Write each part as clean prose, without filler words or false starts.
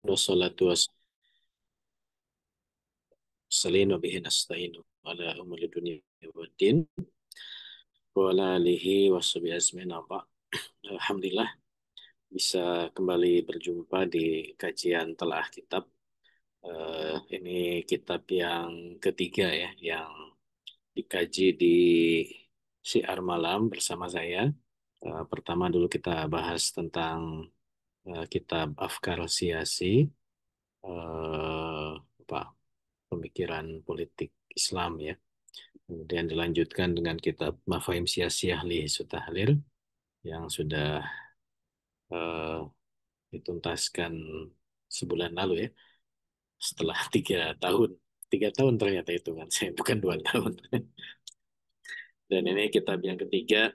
Wassalatu wassalamu bihi nasta'inu ala umuri dunia waddin wa ala alihi washabihi asmin apa. Alhamdulillah bisa kembali berjumpa di kajian telah kitab. Ini kitab yang ketiga ya, yang dikaji di Syiar Malam bersama saya. Pertama dulu kita bahas tentang kitab Afkar Siyasi, apa, pemikiran politik Islam ya. Kemudian dilanjutkan dengan kitab Mafahim Siyasiyah li Sutahlir yang sudah eh, dituntaskan sebulan lalu ya, setelah 3 tahun. 3 tahun ternyata hitungan saya, bukan 2 tahun. Dan ini kitab yang ketiga,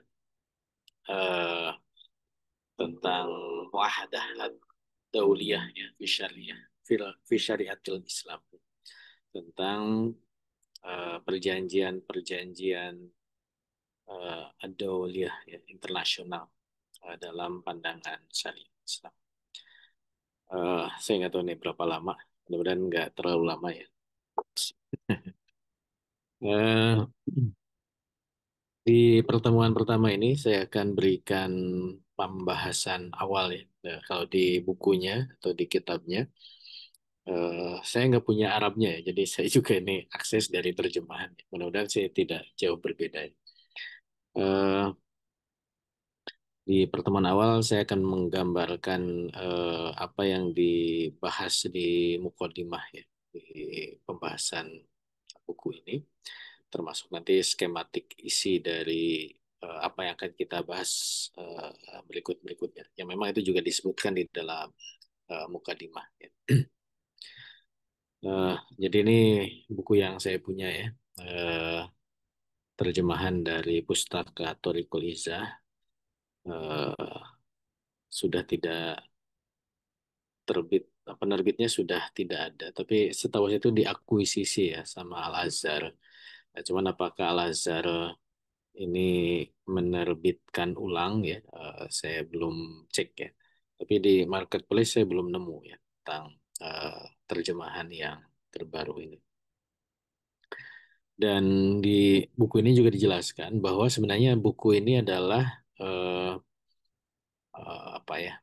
eh, tentang wahadah dauliyah ya, fi syariatil Islam, tentang perjanjian-perjanjian ad-dauliyah ya, internasional dalam pandangan syariat Islam. Saya nggak tahu nih berapa lama. Mudah-mudahan nggak terlalu lama ya. Eh, di pertemuan pertama ini saya akan berikan pembahasan awal ya. Nah, kalau di bukunya atau di kitabnya, saya nggak punya Arabnya ya. Jadi saya juga ini akses dari terjemahan. Mudah-mudahan saya tidak jauh berbeda ya. Eh, Di pertemuan awal saya akan menggambarkan apa yang dibahas di mukadimah ya, di pembahasan buku ini, termasuk nanti skematik isi dari apa yang akan kita bahas berikut-berikutnya. Yang memang itu juga disebutkan di dalam mukadimah ya. Eh, jadi ini buku yang saya punya ya, eh, terjemahan dari Pustaka Thoriqul Izzah, sudah tidak terbit, penerbitnya sudah tidak ada, tapi setahu saya itu diakuisisi ya sama Al-Azhar. Nah, cuman apakah Al-Azhar ini menerbitkan ulang ya, saya belum cek ya, tapi di marketplace saya belum nemu ya tentang eh, terjemahan yang terbaru ini. Dan di buku ini juga dijelaskan bahwa sebenarnya buku ini adalah eh, apa ya,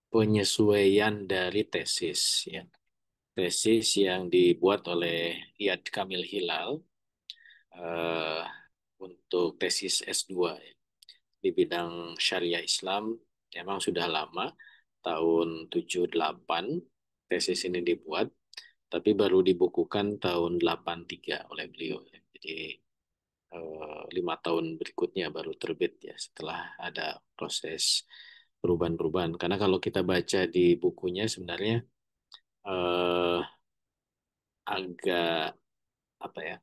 penyesuaian dari tesis ya, tesis yang dibuat oleh Iyad Kamil Hilal eh, untuk tesis S2 ya, di bidang syariah Islam. Memang sudah lama, tahun 78 tesis ini dibuat, tapi baru dibukukan tahun 83 oleh beliau ya. Jadi 5 tahun berikutnya baru terbit ya, setelah ada proses perubahan-perubahan. Karena kalau kita baca di bukunya sebenarnya eh, agak apa ya,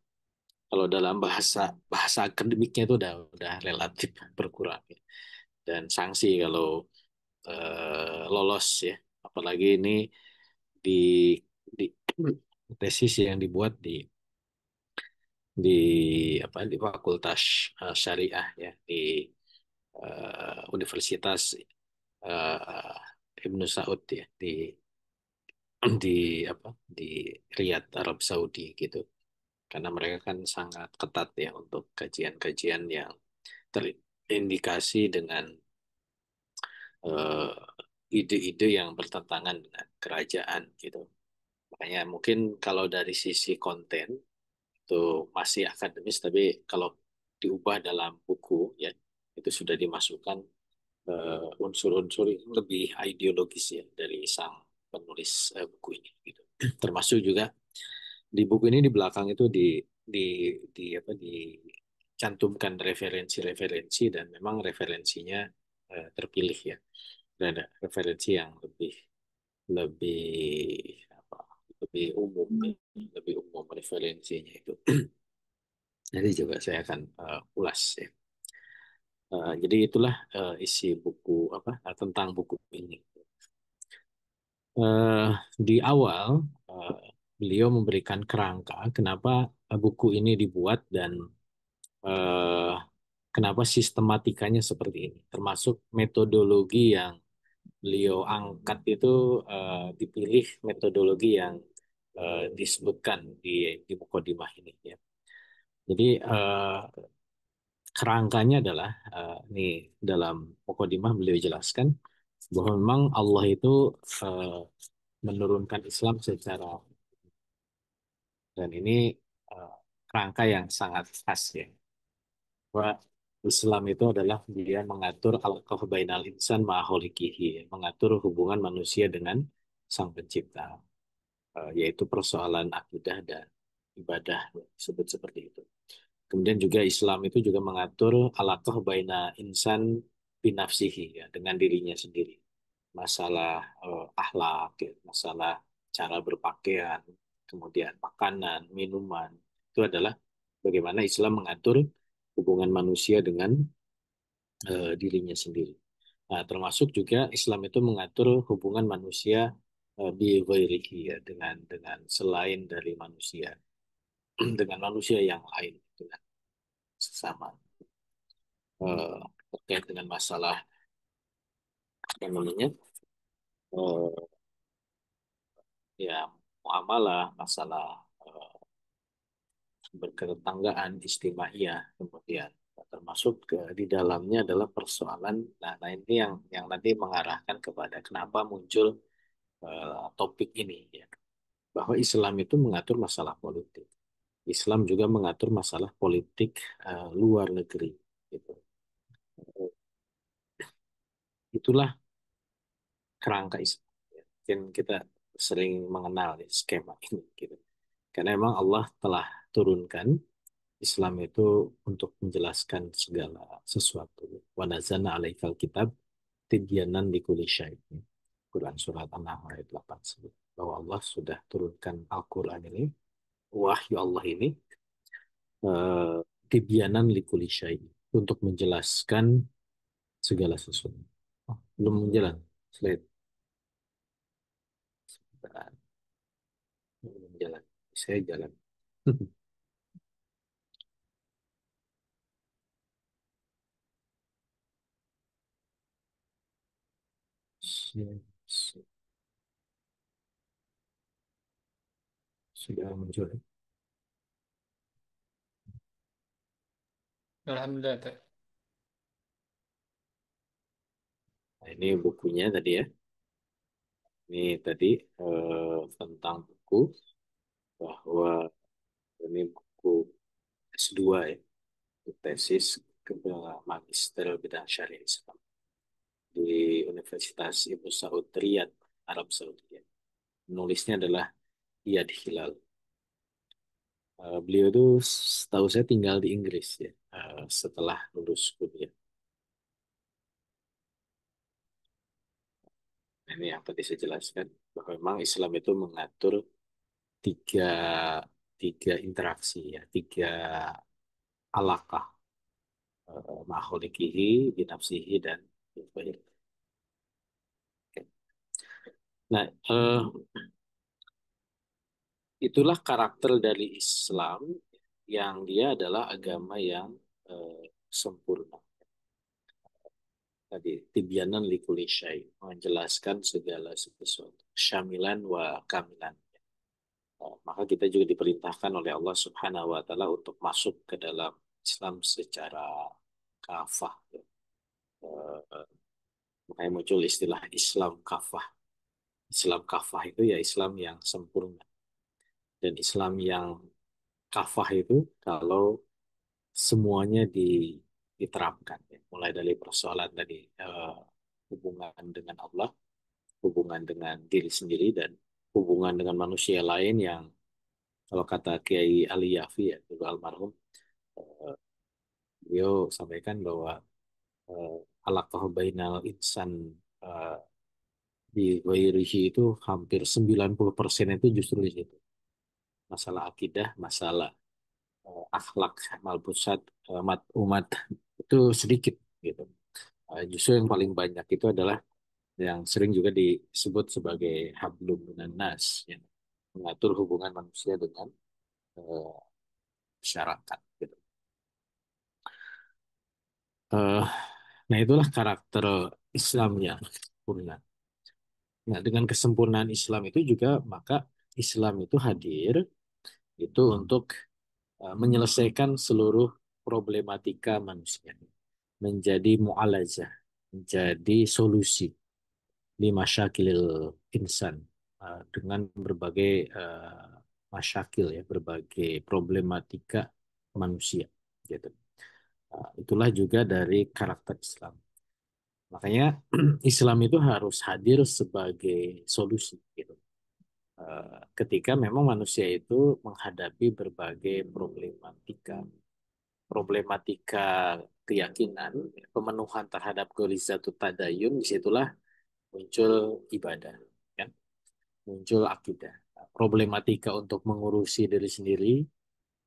kalau dalam bahasa bahasa akademiknya itu udah relatif berkurang ya. Dan sanksi kalau lolos ya, apalagi ini di di tesis yang dibuat di di Fakultas Syariah ya, di Universitas Ibnu Saud ya, di di Riyadh Arab Saudi gitu, karena mereka kan sangat ketat ya untuk kajian-kajian yang terindikasi dengan eh, ide-ide yang bertentangan dengan kerajaan gitu. Makanya mungkin kalau dari sisi konten itu masih akademis, tapi kalau diubah dalam buku ya, itu sudah dimasukkan unsur-unsur yang lebih ideologis ya dari sang penulis buku ini gitu. Termasuk juga di buku ini di belakang itu dicantumkan referensi-referensi, dan memang referensinya terpilih ya. Dan ada referensi yang lebih lebih apa, lebih umum ya, lebih umum referensinya itu. Nanti juga saya akan ulas ya. Jadi itulah isi buku tentang buku ini. Eh, di awal eh, beliau memberikan kerangka kenapa buku ini dibuat, dan eh, kenapa sistematikanya seperti ini, termasuk metodologi yang beliau angkat itu dipilih metodologi yang disebutkan di Muqaddimah ini ya. Jadi kerangkanya adalah ini dalam Muqaddimah beliau jelaskan bahwa memang Allah itu eh, menurunkan Islam secara, dan ini eh, kerangka yang sangat khas ya. Bahwa Islam itu adalah dia mengatur al-qaf bainal insan ma'aholikihi, mengatur hubungan manusia dengan sang pencipta, yaitu persoalan akidah dan ibadah ya, disebut seperti itu. Kemudian juga Islam itu juga mengatur alaqah baina insan binafsihi ya, dengan dirinya sendiri. Masalah akhlak, ya, masalah cara berpakaian, kemudian makanan, minuman, itu adalah bagaimana Islam mengatur hubungan manusia dengan dirinya sendiri. Nah, termasuk juga Islam itu mengatur hubungan manusia bi ghairihi ya, dengan selain dari manusia, dengan manusia yang lain, dengan sesama, eh, terkait dengan masalah apa namanya, eh, ya muamalah, masalah berketanggaan, istimaiyah, kemudian termasuk di dalamnya adalah persoalan. Nah, ini yang nanti mengarahkan kepada kenapa muncul topik ini ya, bahwa Islam itu mengatur masalah politik. Islam juga mengatur masalah politik luar negeri gitu. Itulah kerangka Islam. Ya. Mungkin kita sering mengenal ya, skema ini gitu. Karena memang Allah telah turunkan Islam itu untuk menjelaskan segala sesuatu. Wa nazzalna 'alaikal kitab tibyanan likulli syai'. Quran surat An-Nahl ayat 8 sebut bahwa Allah sudah turunkan Al-Quran ini, wahyu Allah ini, eh, tibyanan likulli syai', untuk menjelaskan segala sesuatu. Oh, belum menjelan. Slide. Bentar. Belum jalan. Saya jalan. Sudah muncul. Alhamdulillah. Nah, ini bukunya tadi ya. Ini tadi tentang buku, bahwa ini buku S2 ya, tesis kedua magister bidang syariah Islam di Universitas Ibnu Saud Riyadh, Arab Saudi ya. Penulisnya adalah Iyad Hilal. Beliau itu setahu saya tinggal di Inggris ya, setelah lulus kuliah. Ini yang tadi saya jelaskan bahwa memang Islam itu mengatur tiga tiga interaksi ya, tiga alakah, ma'kholikihi, binafsihi, dan bilghairi. Nah, itulah karakter dari Islam, yang dia adalah agama yang sempurna. Tadi tibyanan likuli syai, menjelaskan segala sesuatu, syamilan wa kamilan. Maka kita juga diperintahkan oleh Allah Subhanahu wa taala untuk masuk ke dalam Islam secara kafah. Eh, Makanya muncul istilah Islam kafah. Islam kafah itu ya Islam yang sempurna. Dan Islam yang kafah itu kalau semuanya diterapkan, ya. Mulai dari persoalan tadi, hubungan dengan Allah, hubungan dengan diri sendiri, dan hubungan dengan manusia lain, yang kalau kata Kiai Ali Yafi ya, dulu almarhum, eh, beliau sampaikan bahwa eh, alaqah bainal insan eh, di ghairihi itu hampir 90% itu justru di situ. Masalah akidah, masalah akhlak, malbusat, umat itu sedikit gitu. Justru yang paling banyak itu adalah yang sering juga disebut sebagai hablum minan nas, ya, mengatur hubungan manusia dengan eh, masyarakat gitu. Eh, nah itulah karakter Islamnya. sempurna. Nah, dengan kesempurnaan Islam itu juga maka Islam itu hadir itu untuk menyelesaikan seluruh problematika manusia, menjadi mu'alajah, menjadi solusi di masyakilil insan, dengan berbagai masyakil ya, berbagai problematika manusia gitu. Itulah juga dari karakter Islam. Makanya Islam itu harus hadir sebagai solusi gitu. Ketika memang manusia itu menghadapi berbagai problematika keyakinan, pemenuhan terhadap gorizatut tadayun, disitulah muncul ibadah, kan? Muncul akidah. Problematika untuk mengurusi diri sendiri,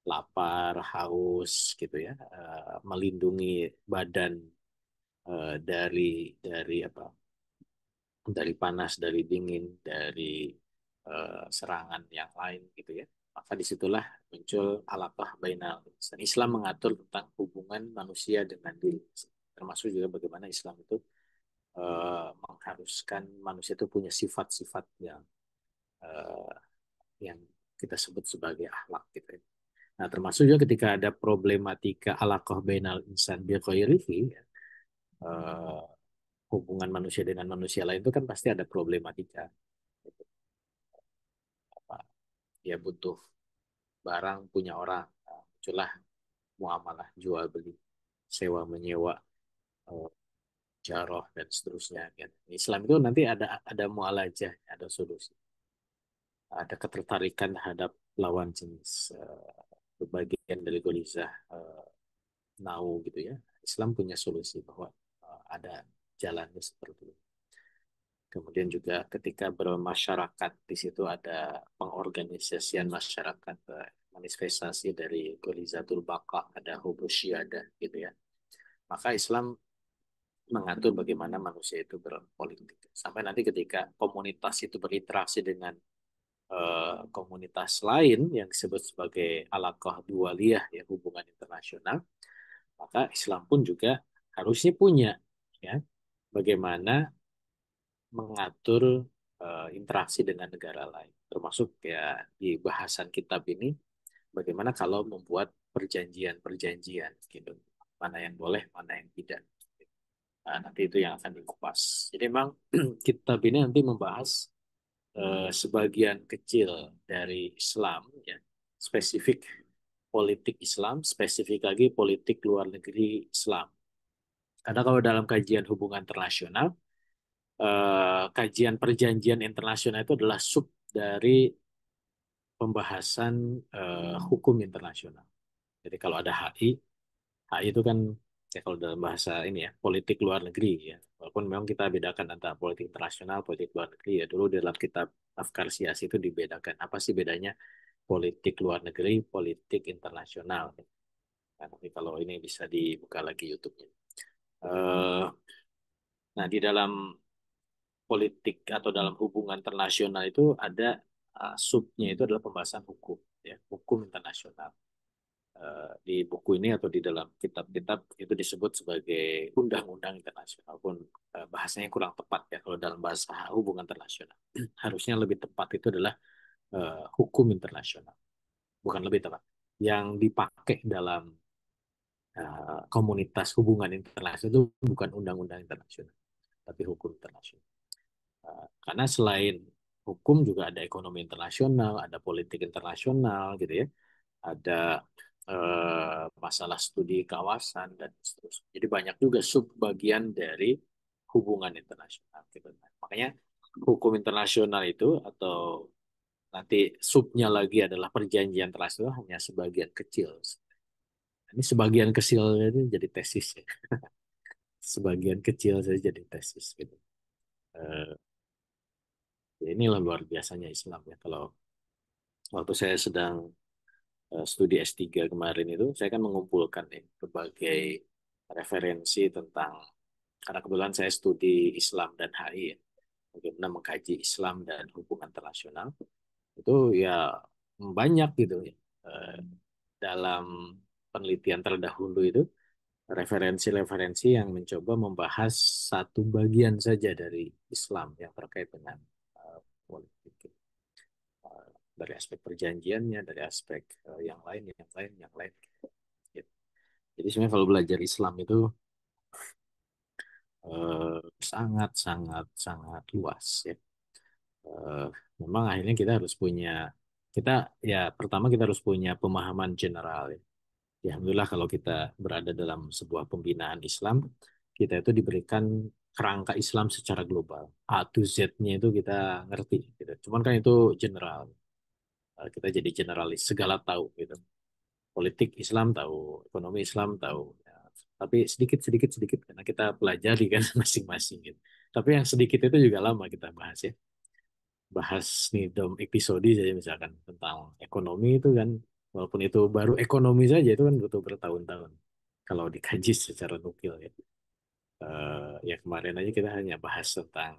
lapar, haus, gitu ya, melindungi badan dari apa? Dari panas, dari dingin, dari serangan yang lain, gitu ya. Maka disitulah muncul alaqah bainal insan. Islam mengatur tentang hubungan manusia dengan diri, termasuk juga bagaimana Islam itu mengharuskan manusia itu punya sifat-sifat eh, yang kita sebut sebagai akhlak gitu ya. Nah, termasuk juga ketika ada problematika alaqah bainal insan bi ghairihi, eh, hubungan manusia dengan manusia lain itu kan pasti ada problematika. Gitu. Apa, dia butuh barang punya orang, muncullah muamalah jual beli, sewa menyewa, eh, jaroh dan seterusnya. Gitu. Islam itu nanti ada mualajah, ada solusi, ada ketertarikan terhadap lawan jenis, bagian dari gorizah nau gitu ya. Islam punya solusi bahwa ada jalannya seperti itu. Kemudian juga ketika bermasyarakat, di situ ada pengorganisasian masyarakat, manifestasi dari Golizatul Baqa, ada hubus syiada gitu ya. Maka Islam mengatur bagaimana manusia itu berpolitik. Sampai nanti ketika komunitas itu berinteraksi dengan komunitas lain yang disebut sebagai alaqah dualiyah ya, hubungan internasional, maka Islam pun juga harusnya punya ya bagaimana mengatur interaksi dengan negara lain, termasuk ya di bahasan kitab ini bagaimana kalau membuat perjanjian-perjanjian gitu, mana yang boleh mana yang tidak. Nah, nanti itu yang akan dikupas. Jadi memang kitab ini nanti membahas sebagian kecil dari Islam ya, spesifik politik Islam, spesifik lagi politik luar negeri Islam. Karena kalau dalam kajian hubungan internasional, kajian perjanjian internasional itu adalah sub dari pembahasan hukum internasional. Jadi kalau ada HI, HI itu kan ya kalau dalam bahasa ini ya politik luar negeri ya. Walaupun memang kita bedakan antara politik internasional, politik luar negeri ya. Dulu dalam kitab Afkar Siasi itu dibedakan apa sih bedanya politik luar negeri, politik internasional. Nah, tapi kalau ini bisa dibuka lagi YouTube-nya. Eh, nah, di dalam politik atau dalam hubungan internasional itu ada subnya itu adalah pembahasan hukum, ya, hukum internasional. Di buku ini atau di dalam kitab-kitab itu disebut sebagai undang-undang internasional, pun bahasanya kurang tepat ya kalau dalam bahasa hubungan internasional. Harusnya lebih tepat itu adalah hukum internasional, bukan lebih tepat. Yang dipakai dalam komunitas hubungan internasional itu bukan undang-undang internasional, tapi hukum internasional. Karena selain hukum juga ada ekonomi internasional, ada politik internasional gitu ya, ada masalah studi kawasan dan seterusnya. Jadi banyak juga subbagian dari hubungan internasional gitu. Makanya hukum internasional itu atau nanti subnya lagi adalah perjanjian internasional hanya sebagian kecil. Ini sebagian kecil itu jadi tesis ya. Sebagian kecil saja jadi tesis gitu. Eh, Inilah luar biasanya Islam ya. Kalau waktu saya sedang studi S3 kemarin itu, saya kan mengumpulkan ya, berbagai referensi tentang, karena kebetulan saya studi Islam dan HI ya, bagaimana mengkaji Islam dan hubungan internasional, itu ya banyak gitu ya. Dalam penelitian terdahulu itu, referensi-referensi yang mencoba membahas satu bagian saja dari Islam yang terkait dengan politik. Dari aspek perjanjiannya, dari aspek yang lain, yang lain, yang lain. Gitu. Jadi sebenarnya kalau belajar Islam itu sangat, sangat, sangat luas ya. Eh, Memang akhirnya kita harus punya, kita ya pertama kita harus punya pemahaman general ya. Ya, alhamdulillah kalau kita berada dalam sebuah pembinaan Islam, kita itu diberikan kerangka Islam secara global. A to Z-nya itu kita ngerti gitu. Cuman kan itu general. Kita jadi generalis, segala tahu gitu. Politik Islam tahu, ekonomi Islam tahu. Ya, tapi sedikit sedikit sedikit karena kita pelajari kan masing-masing gitu. Tapi yang sedikit itu juga lama kita bahas ya. Bahas nih dom episode saja misalkan tentang ekonomi itu kan, walaupun itu baru ekonomi saja itu kan butuh bertahun-tahun kalau dikaji secara nukil ya. Ya kemarin aja kita hanya bahas tentang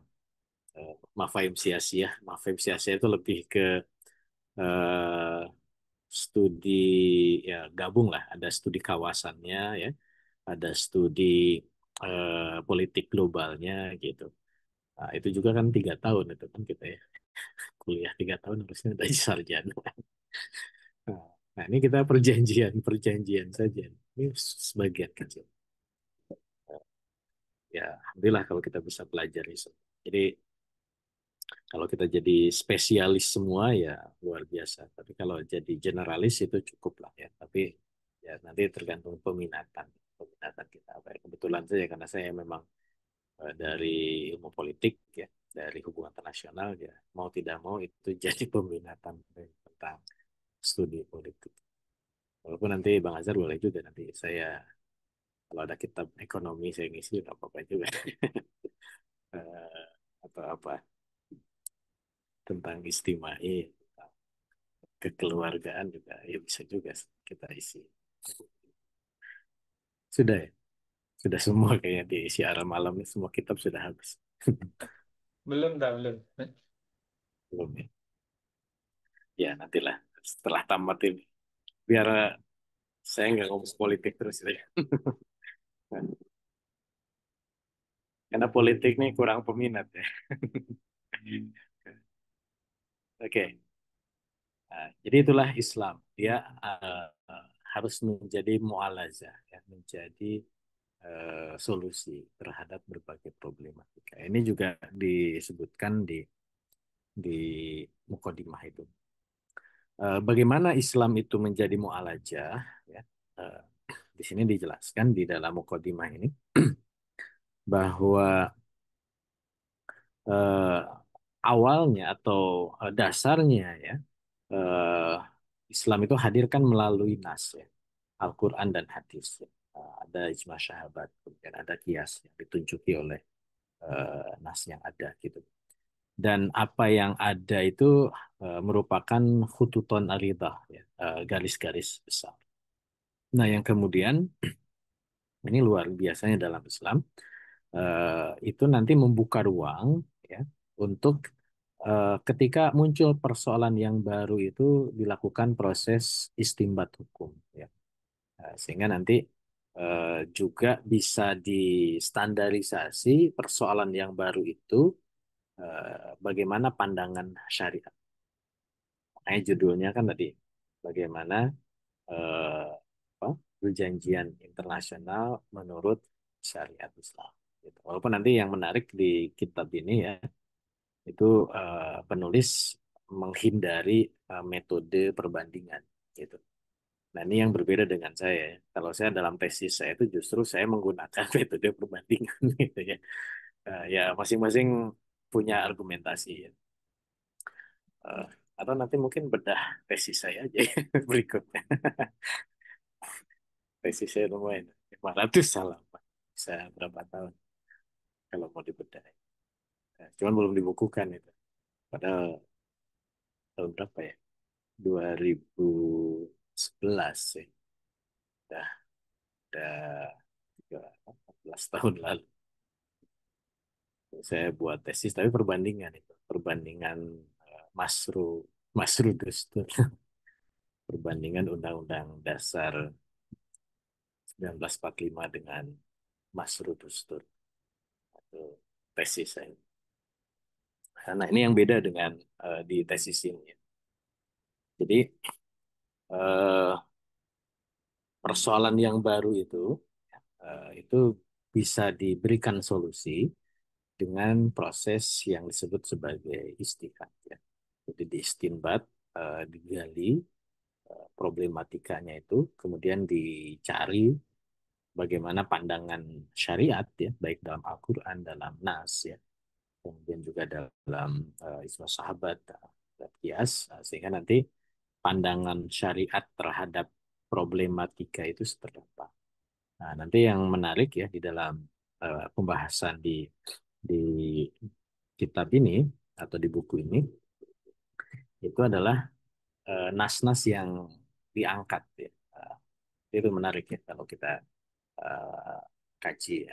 mafahim siyasiyah. Mafahim siyasiyah itu lebih ke eh, studi ya gabung lah, ada studi kawasannya ya, ada studi politik globalnya gitu. Nah, itu juga kan 3 tahun itu kan kita ya kuliah 3 tahun harusnya udah sarjana. Nah, ini kita perjanjian saja. Ini sebagian kecil. Ya, alhamdulillah kalau kita bisa pelajari. Jadi kalau kita jadi spesialis semua ya luar biasa. Tapi kalau jadi generalis itu cukup lah ya. Tapi ya nanti tergantung peminatan kita. Apa ya, kebetulan saja karena saya memang dari ilmu politik ya, dari hubungan internasional ya, mau tidak mau itu jadi peminatan tentang studi politik. Walaupun nanti Bang Azhar boleh juga nanti saya kalau ada kitab ekonomi saya ngisi nggak apa-apa juga. Eh, atau apa tentang istimai, tentang kekeluargaan juga ya bisa juga kita isi. Sudah ya, sudah semua kayaknya di siaran malam ini semua kitab sudah habis. Belum, tak belum. Belum ya? Ya nantilah setelah tamat ini biar saya nggak ngomong politik terus ya. Karena politik nih kurang peminat ya. Oke. Nah, jadi itulah Islam. Dia harus menjadi mu'alazah, ya, menjadi solusi terhadap berbagai problematika. Ini juga disebutkan di Muqaddimah itu. Bagaimana Islam itu menjadi mu'alajah, ya, eh, di sini dijelaskan di dalam Muqaddimah ini bahwa eh, awalnya atau dasarnya ya eh, Islam itu hadirkan melalui nas ya, Al-Quran dan hadis ya. Ada ijma syahabat, kemudian ada kias yang ditunjuki oleh nas yang ada gitu. Dan apa yang ada itu merupakan khututon aridah ya, garis-garis besar. Nah, yang kemudian ini luar biasanya dalam Islam itu nanti membuka ruang ya untuk ketika muncul persoalan yang baru itu dilakukan proses istimbat hukum ya. Sehingga nanti juga bisa distandarisasi persoalan yang baru itu bagaimana pandangan syariat. Makanya judulnya kan tadi bagaimana eh, apa, perjanjian internasional menurut syariat Islam. Gitu. Walaupun nanti yang menarik di kitab ini ya itu penulis menghindari metode perbandingan gitu. Nah ini yang berbeda dengan saya. Kalau saya dalam tesis saya itu justru saya menggunakan metode perbandingan gitu ya. Ya masing-masing punya argumentasi ya. Eh, atau nanti mungkin bedah tesis saya aja ya, berikutnya. Tesis saya lumayan 500 halaman. Bisa berapa tahun kalau mau dibedah. Cuman belum dibukukan itu. Padahal tahun berapa ya? 2011 sih. Udah 14 tahun lalu. Saya buat tesis, tapi perbandingan itu. Perbandingan Masru, Masru Dustur. Perbandingan Undang-Undang Dasar 1945 dengan Mas Rudustur atau tesis saya. Nah, ini yang beda dengan di tesis ini. Jadi eh, persoalan yang baru itu bisa diberikan solusi dengan proses yang disebut sebagai istihad. Ya. Jadi diistinbat, digali problematikanya itu, kemudian dicari bagaimana pandangan syariat ya, baik dalam Al-Quran, dalam Nas ya, kemudian juga dalam Ijma Sahabat dan Qiyas, sehingga nanti pandangan syariat terhadap problematika itu seperti apa. Nah, nanti yang menarik ya di dalam pembahasan di kitab ini atau di buku ini itu adalah nas-nas yang diangkat ya. Itu menarik ya kalau kita eh, kaji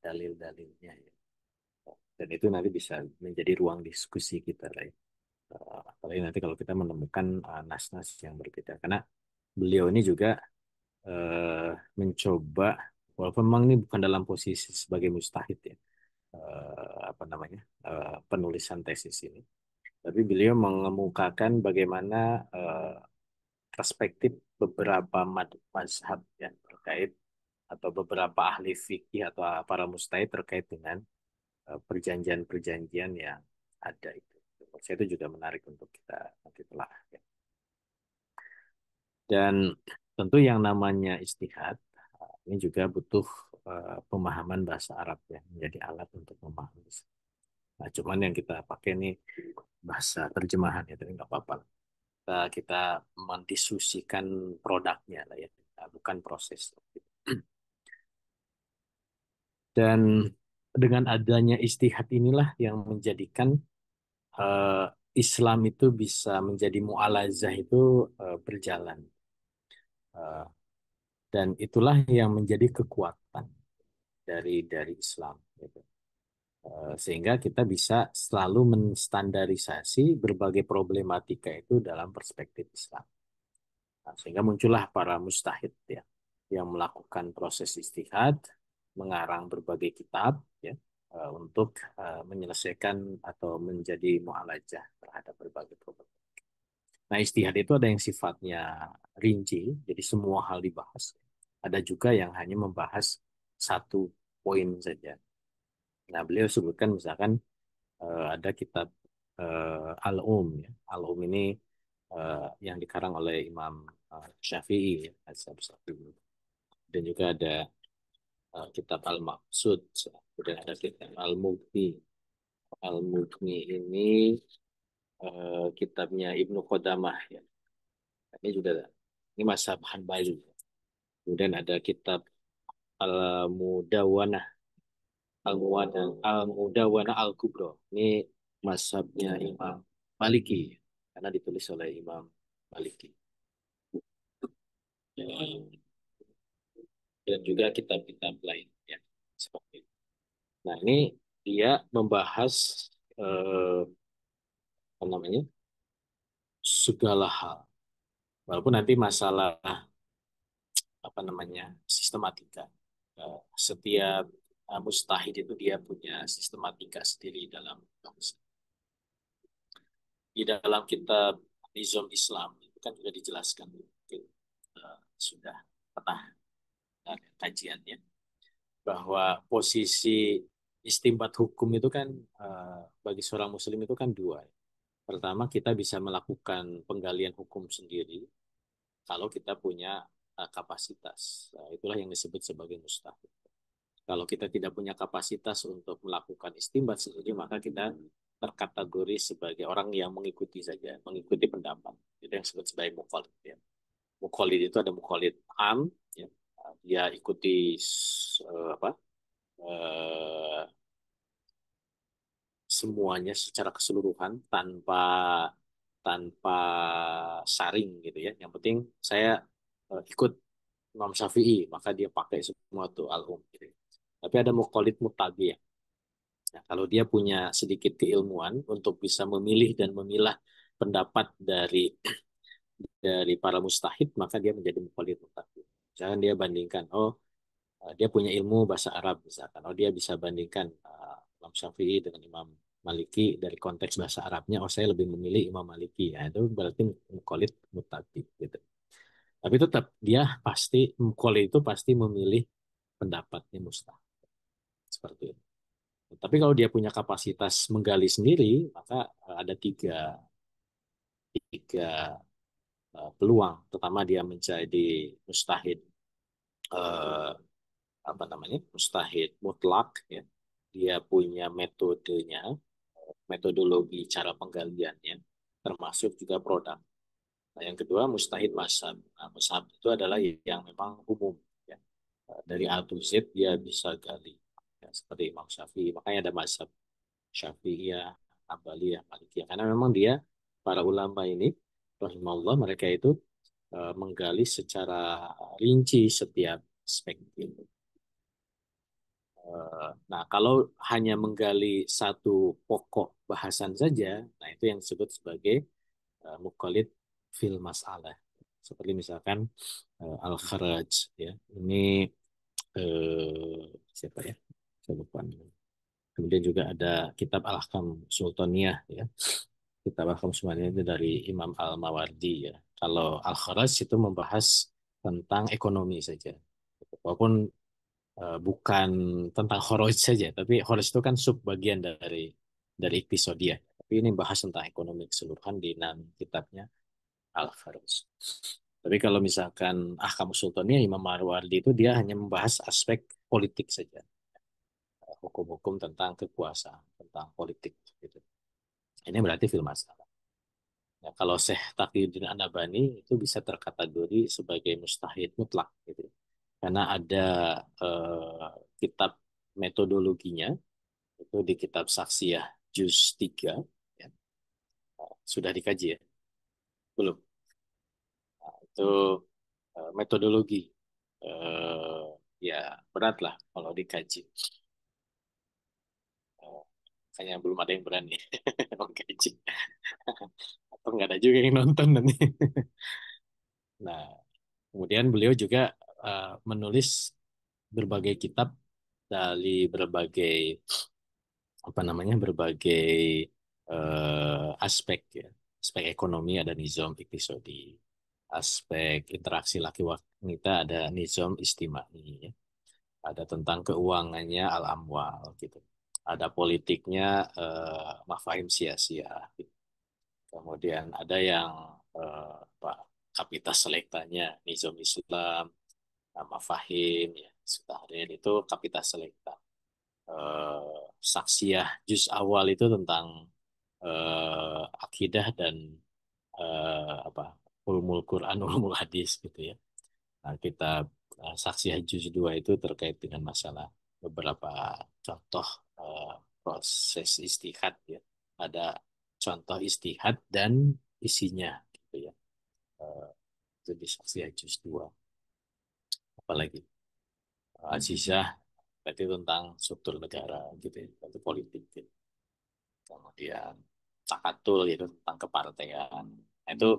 dalil-dalilnya ya. Dan itu nanti bisa menjadi ruang diskusi kita lah ya. Apalagi nanti kalau kita menemukan nas-nas yang berbeda. Karena beliau ini juga eh, mencoba, walaupun memang ini bukan dalam posisi sebagai mustahid ya, apa namanya, penulisan tesis ini. Tapi beliau mengemukakan bagaimana perspektif beberapa mazhab yang terkait atau beberapa ahli fikih atau para mustahid terkait dengan perjanjian-perjanjian yang ada itu. Menurut saya itu juga menarik untuk kita nanti telah. Ya. Dan tentu yang namanya istihad ini juga butuh pemahaman bahasa Arab ya menjadi alat untuk memahami. Nah, cuman yang kita pakai ini bahasa terjemahan ya, tapi nggak apa-apa. Kita mendiskusikan produknya lah ya, bukan proses. Dan dengan adanya istihad inilah yang menjadikan eh, Islam itu bisa menjadi mu'alazah itu berjalan. Eh, dan itulah yang menjadi kekuatan dari Islam. Gitu. Sehingga kita bisa selalu menstandarisasi berbagai problematika itu dalam perspektif Islam. Nah, sehingga muncullah para mustahid ya, yang melakukan proses istihad, mengarang berbagai kitab ya, untuk menyelesaikan atau menjadi mu'alajah terhadap berbagai problem. Nah, istihad itu ada yang sifatnya rinci, jadi semua hal dibahas. Ada juga yang hanya membahas satu poin saja. Nah, beliau sebutkan misalkan ada kitab Al-Um. Ya. Al-Um ini yang dikarang oleh Imam Syafi'i, ya, Mazhab Syafi'i. Dan juga ada kitab Al-Maqsud, kemudian ada kitab Al-Mughni. Al-Mughni ini kitabnya Ibnu Qodamah. Ya. Ini juga ini mazhab Hanbali. Kemudian ada kitab Al-Mudawanah, Al-Mudawanah Al-Kubra. Ini mazhabnya Imam Maliki karena ditulis oleh Imam Maliki. Dan juga kitab-kitab lain ya seperti itu. Nah, ini dia membahas apa namanya? Segala hal. Walaupun nanti masalah apa namanya? Sistematika. Setiap mustahid itu dia punya sistematika sendiri dalam bangsa. Di dalam kitab Nizam Islam itu kan juga dijelaskan mungkin sudah pernah kajiannya bahwa posisi istimbat hukum itu kan bagi seorang muslim itu kan dua. Pertama, kita bisa melakukan penggalian hukum sendiri kalau kita punya kapasitas. Itulah yang disebut sebagai mustahil. Kalau kita tidak punya kapasitas untuk melakukan istimbat sendiri, maka kita terkategori sebagai orang yang mengikuti saja, mengikuti pendapat. Itu yang disebut sebagai mukallid. Ya. Mukallid itu ada mukallid am, ya. Dia ikuti apa eh, semuanya secara keseluruhan tanpa tanpa saring gitu ya. Yang penting saya ikut Imam Syafi'i, maka dia pakai semua tuh al-um. Gitu. Tapi ada muqallid mutabi ya. Nah, kalau dia punya sedikit keilmuan untuk bisa memilih dan memilah pendapat dari para mustahid, maka dia menjadi muqallid mutabi. Misalkan dia bandingkan, oh dia punya ilmu bahasa Arab misalkan, oh dia bisa bandingkan Imam Syafi'i dengan Imam Maliki dari konteks bahasa Arabnya, oh saya lebih memilih Imam Maliki. Ya, itu berarti mukallid muttabi gitu. Tapi tetap dia pasti mukallid itu pasti memilih pendapatnya Mustahil seperti itu. Tapi kalau dia punya kapasitas menggali sendiri, maka ada tiga peluang. Pertama dia menjadi mustahid eh, apa namanya mustahid mutlak ya. Dia punya metodenya, metodologi cara penggaliannya, termasuk juga produk. Nah, yang kedua mustahid mazhab. Nah, mazhab itu adalah yang memang umum ya. Dari A to Z dia bisa gali. Ya, seperti Imam Syafi'i, makanya ada mazhab Syafi'iyah, Ambaliyah, Malikiyah. Karena memang dia para ulama ini rahimahullah mereka itu menggali secara rinci setiap aspek itu. Nah, kalau hanya menggali satu pokok bahasan saja, nah itu yang disebut sebagai mukallid fil masalah. Seperti misalkan Al-Kharaj ya. Ini siapa ya? Saya lupa. Kemudian juga ada kitab Al-Ahkam Sultaniyah ya. Kitab Al-Ahkam Sultaniyah itu dari Imam Al-Mawardi ya. Kalau Al-Kharaj itu membahas tentang ekonomi saja. Walaupun bukan tentang kharaj saja, tapi kharaj itu kan sub bagian dari iktisadia. Tapi ini bahas tentang ekonomi keseluruhan di enam kitabnya Al-Kharaj. Tapi kalau misalkan Ahkam Sultaniyah Imam Marwardi itu dia hanya membahas aspek politik saja, hukum-hukum tentang kekuasaan, tentang politik gitu. Ini berarti fil masalah. Ya, kalau Syekh Taqiyuddin An-Nabhani itu bisa terkategori sebagai mustahid mutlak gitu. Karena ada kitab metodologinya itu di kitab Saksiyah juz 3 ya. Sudah dikaji ya? Belum. Itu metodologi eh, ya berat lah kalau dikaji. Kayaknya belum ada yang berani mengkaji. Atau nggak ada juga yang nonton nanti. Nah, kemudian beliau juga menulis berbagai kitab dari berbagai apa namanya berbagai aspek ya. Aspek ekonomi ada nizam iktisadi, aspek interaksi laki wanita ada nizam istimai, ya. Ada tentang keuangannya al-amwal gitu. Ada politiknya mafahim sia-sia gitu. Kemudian ada yang apa kapitas selektanya nizam Islam, mafahim ya. Sutahrir itu kapitas selekta. Saksiyah juz awal itu tentang akidah dan apa ulumul Quran, ulumul hadis gitu ya. Nah, kita Saksiyah juz 2 itu terkait dengan masalah beberapa contoh eh, proses istihad ya. Ada contoh istihad dan isinya gitu ya. Eh, itu di Saksiyah juz 2. Apalagi Azizah berarti tentang struktur negara gitu ya, itu politik gitu. Kemudian Cakatul itu tentang kepartean. Nah, itu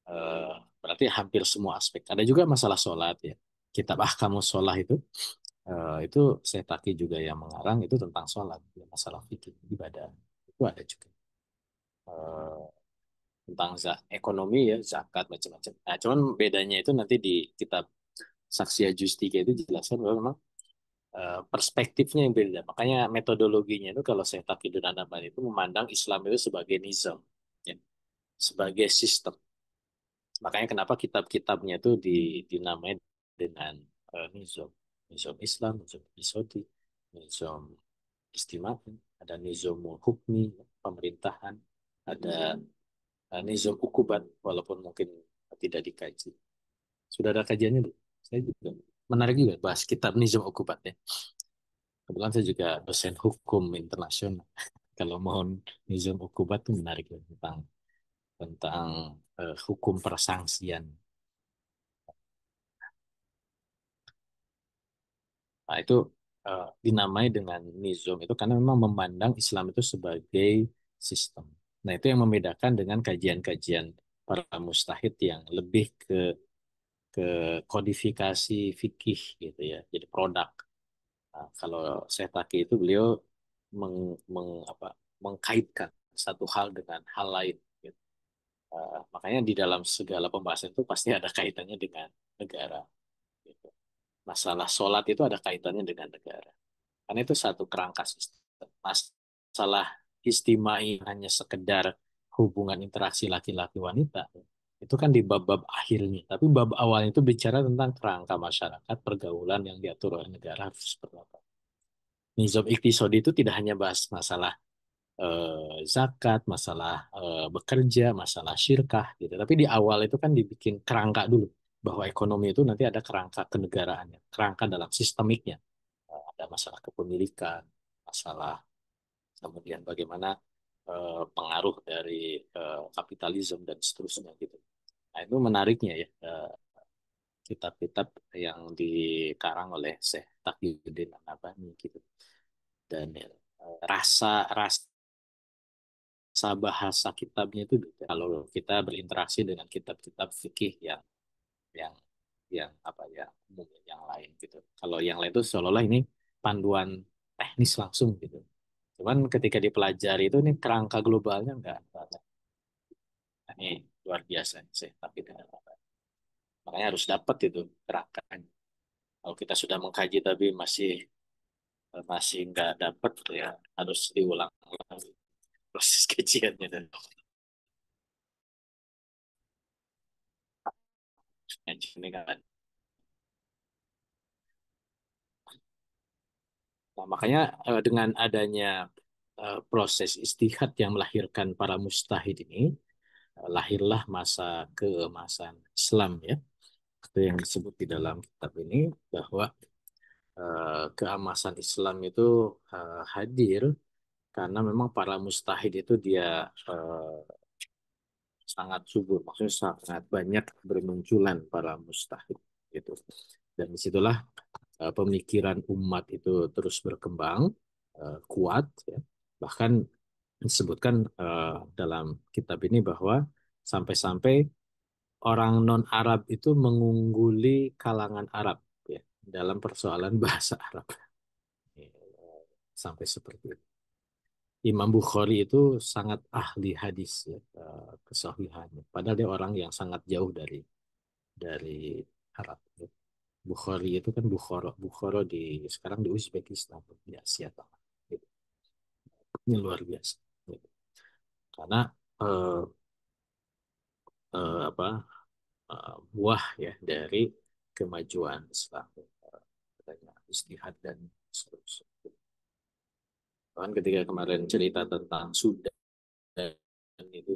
eh, berarti hampir semua aspek. Ada juga masalah sholat ya. Kitab Ahkamus Sholah itu saya Taki juga yang mengarang itu tentang sholat, ya, masalah fikih ibadah itu ada juga. Eh, tentang ekonomi ya zakat macam-macam. Nah, cuman bedanya itu nanti di kitab Saksya Juz 3 itu dijelaskan bahwa memang perspektifnya yang beda. Makanya metodologinya itu kalau saya Taqiyuddin An-Nabhani itu memandang Islam itu sebagai nizam, ya, sebagai sistem. Makanya kenapa kitab-kitabnya itu dinamai dengan nizam. Nizam Islam, nizam Isodi, nizam Istimah, ada nizam hukmi, pemerintahan, ada nizam ukubat, walaupun mungkin tidak dikaji. Sudah ada kajiannya, Bu? Saya juga menarik juga bahas kitab nizam ukubat ya. Kebetulan saya juga dosen hukum internasional. Kalau mohon nizam ukubat itu menarik ya, tentang hukum persangsian. Nah, itu dinamai dengan nizam itu karena memang memandang Islam itu sebagai sistem. Nah, itu yang membedakan dengan kajian-kajian para mustahid yang lebih ke ke kodifikasi fikih gitu ya, jadi produk. Nah, kalau Syekh Taki itu beliau meng, apa, mengkaitkan satu hal dengan hal lain. Gitu. Makanya di dalam segala pembahasan itu pasti ada kaitannya dengan negara. Gitu. Masalah sholat itu ada kaitannya dengan negara. Karena itu satu kerangka sistem. Masalah istimai hanya sekedar hubungan interaksi laki-laki wanita. Itu kan di bab-bab akhirnya. Tapi bab awalnya itu bicara tentang kerangka masyarakat, pergaulan yang diatur oleh negara harus seperti apa. Nizam iktisodi itu tidak hanya bahas masalah zakat, masalah bekerja, masalah syirkah gitu. Tapi di awal itu kan dibikin kerangka dulu bahwa ekonomi itu nanti ada kerangka kenegaraannya, kerangka dalam sistemiknya. Ada masalah kepemilikan, masalah kemudian bagaimana pengaruh dari kapitalisme dan seterusnya gitu. Nah, itu menariknya ya kitab-kitab yang dikarang oleh Syekh Taqiyuddin An-Nabhani gitu. Dan rasa rasa bahasa kitabnya itu beda. Kalau kita berinteraksi dengan kitab-kitab fikih yang apa ya umum yang lain gitu. Kalau yang lain itu seolah-olah ini panduan teknis langsung gitu. Cuman ketika dipelajari itu ini kerangka globalnya enggak. Nah, ini luar biasa sih tapi dengan apa. Makanya harus dapat itu kerangkanya. Kalau kita sudah mengkaji tapi masih masih nggak dapat ya harus diulang lagi proses kajiannya dan ini kan. Nah, makanya dengan adanya proses istihad yang melahirkan para mustahid ini, lahirlah masa keemasan Islam ya. Itu yang disebut di dalam kitab ini bahwa keemasan Islam itu hadir karena memang para mustahid itu dia sangat subur, maksudnya sangat banyak bermunculan para mustahid gitu. Dan disitulah pemikiran umat itu terus berkembang kuat ya. Bahkan disebutkan dalam kitab ini bahwa sampai-sampai orang non-Arab itu mengungguli kalangan Arab ya dalam persoalan bahasa Arab. Ya, sampai seperti itu. Imam Bukhari itu sangat ahli hadis ya, kesahihannya. Padahal dia orang yang sangat jauh dari Arab. Ya. Bukhari itu kan Bukhara di sekarang di Uzbekistan di Asia Tengah. Gitu. Ini luar biasa. Gitu. Karena eh, apa buah ya dari kemajuan Islam, adanya istihad dan seterusnya. Bahkan ketika kemarin cerita tentang itu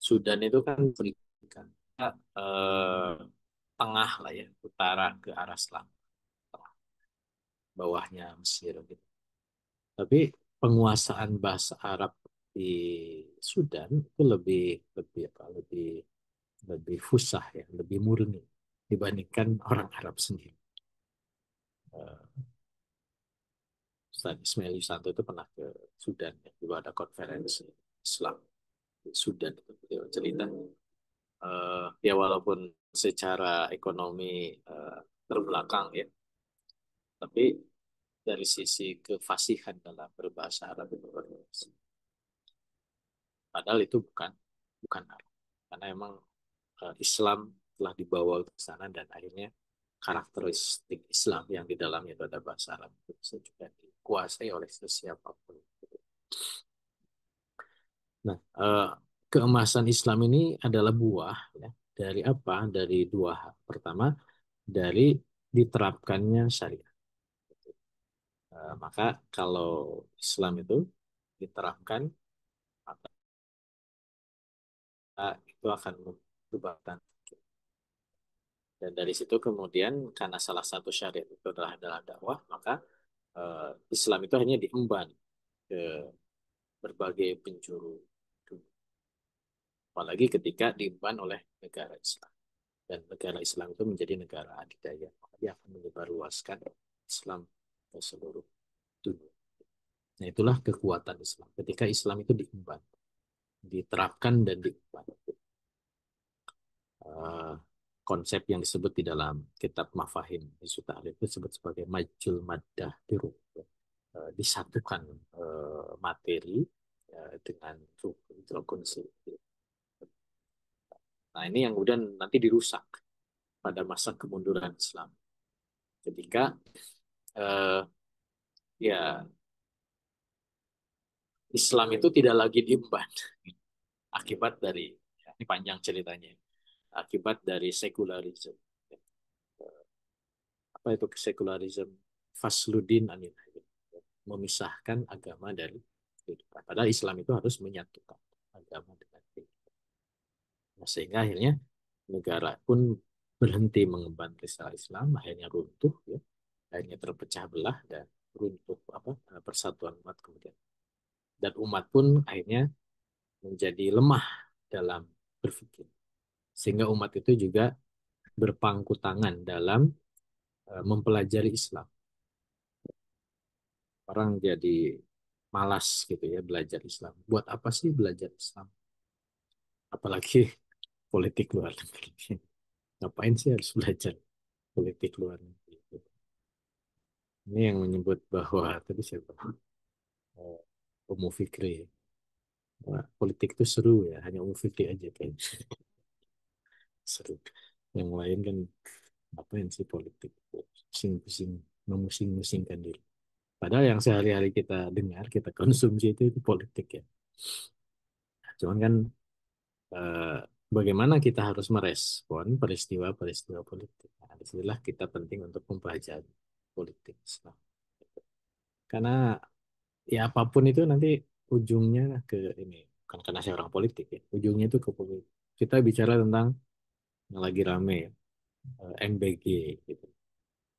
Sudan itu kan berikan eh, tengah lah ya, utara ke arah selatan, bawahnya Mesir gitu. Tapi penguasaan bahasa Arab di Sudan itu lebih lebih apa lebih lebih fusah ya, lebih murni dibandingkan orang Arab sendiri. Eh, Ustaz Ismail Yusanto itu pernah ke Sudan ya, juga ada konferensi Islam di Sudan itu beliau cerita ya walaupun secara ekonomi terbelakang ya, tapi dari sisi kefasihan dalam berbahasa Arab itu luar biasa. Padahal itu bukan Arab, karena emang Islam telah dibawa ke sana dan akhirnya karakteristik Islam yang di dalamnya itu ada bahasa Arab itu bisa juga dikuasai oleh sesiapapun. Nah, keemasan Islam ini adalah buah ya, dari apa? Dari dua hal. Pertama, dari diterapkannya syariat. Maka kalau Islam itu diterapkan, maka itu akan menyebabkan. Dan dari situ kemudian karena salah satu syariat itu adalah dakwah, maka Islam itu hanya diemban ke berbagai penjuru dunia. Apalagi ketika diemban oleh negara Islam. Dan negara Islam itu menjadi negara adidaya. Maka dia akan menyebarluaskan Islam ke seluruh dunia. Nah itulah kekuatan Islam. Ketika Islam itu diemban, diterapkan dan diemban. konsep yang disebut di dalam kitab Mafahim Hizbut Tahrir itu disebut sebagai majul maddah biru. Disatukan materi dengan ruh itu konsep. Nah, ini yang kemudian nanti dirusak pada masa kemunduran Islam. Ketika eh, ya Islam itu tidak lagi diemban akibat dari, ya, ini panjang ceritanya, akibat dari sekularisme. Apa itu sekularisme? Fasludin anil, memisahkan agama dari kehidupan. Padahal Islam itu harus menyatukan agama dengan kehidupan. Nah, sehingga akhirnya negara pun berhenti mengemban risalah Islam, akhirnya runtuh, ya, akhirnya terpecah belah dan runtuh apa persatuan umat kemudian. Dan umat pun akhirnya menjadi lemah dalam berpikir. Sehingga umat itu juga berpangku tangan dalam mempelajari Islam. Orang jadi malas gitu ya belajar Islam. Buat apa sih belajar Islam? Apalagi politik luar negeri. Ngapain sih harus belajar politik luar negeri? Ini yang menyebut bahwa tadi siapa? Eh, Ummu Fikri. Wah, politik itu seru ya, hanya Ummu Fikri aja kayaknya seru. Yang lain kan ngapain sih politik? Pusing-pusing, memusing-musingkan diri. Padahal yang sehari-hari kita dengar, kita konsumsi itu politik ya. Cuman kan eh, bagaimana kita harus merespon peristiwa-peristiwa politik. Nah, disinilah kita penting untuk mempelajari politik Islam. Karena ya apapun itu nanti ujungnya ke ini. Bukan karena saya orang politik ya. Ujungnya itu ke politik. Kita bicara tentang yang lagi rame ya, MBG gitu.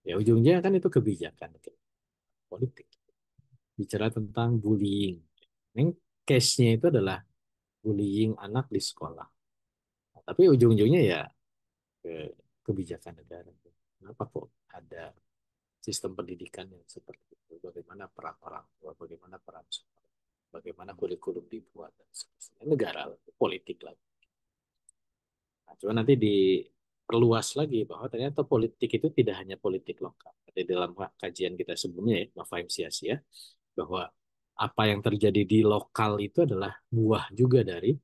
Ya ujungnya kan itu kebijakan gitu, politik. Bicara tentang bullying. Ini case-nya itu adalah bullying anak di sekolah. Nah, tapi ujung-ujungnya ya ke kebijakan negara. Kenapa kok ada sistem pendidikan yang seperti itu? Bagaimana peran orang tua, bagaimana peran sekolah, bagaimana kurikulum dibuat, dan sebagainya. Negara, politik lagi. Nah, cuma nanti diperluas lagi bahwa ternyata politik itu tidak hanya politik lokal. Di dalam kajian kita sebelumnya ya, Mafahim Siyasi ya, bahwa apa yang terjadi di lokal itu adalah buah juga dari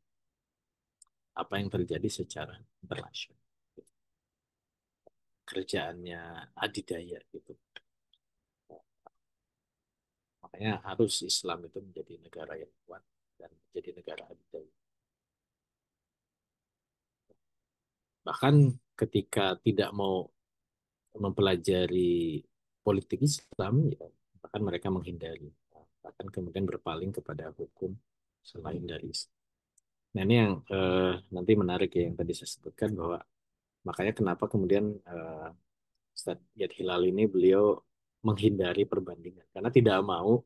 apa yang terjadi secara internasional. Kerjaannya adidaya gitu. Makanya harus Islam itu menjadi negara yang kuat dan menjadi negara adidaya. Bahkan ketika tidak mau mempelajari politik Islam, ya, bahkan mereka menghindari. Bahkan kemudian berpaling kepada hukum selain dari Islam. Nah ini yang nanti menarik ya yang tadi saya sebutkan bahwa makanya kenapa kemudian Ustadz Yad Hilal ini beliau menghindari perbandingan karena tidak mau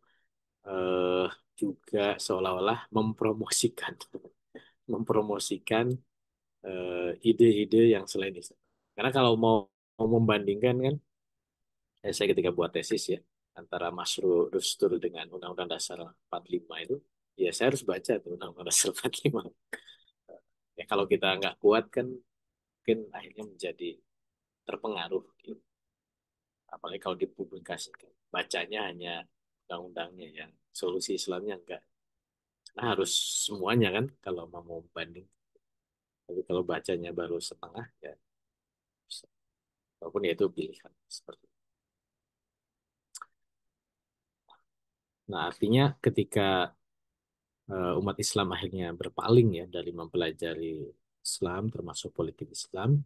eh, juga seolah-olah mempromosikan mempromosikan ide-ide yang selain Islam. Karena kalau mau membandingkan kan, saya ketika buat tesis ya antara Masru Dustur dengan Undang-Undang Dasar 45 itu, ya saya harus baca tuh Undang-Undang Dasar 45. Ya kalau kita nggak kuat kan, mungkin akhirnya menjadi terpengaruh. Gitu. Apalagi kalau dipublikasikan, bacanya hanya undang-undangnya yang solusi Islamnya enggak. Nah harus semuanya kan kalau mau banding. Tapi kalau bacanya baru setengah ya, walaupun ya itu pilihan seperti itu. Nah artinya ketika umat Islam akhirnya berpaling ya dari mempelajari Islam termasuk politik Islam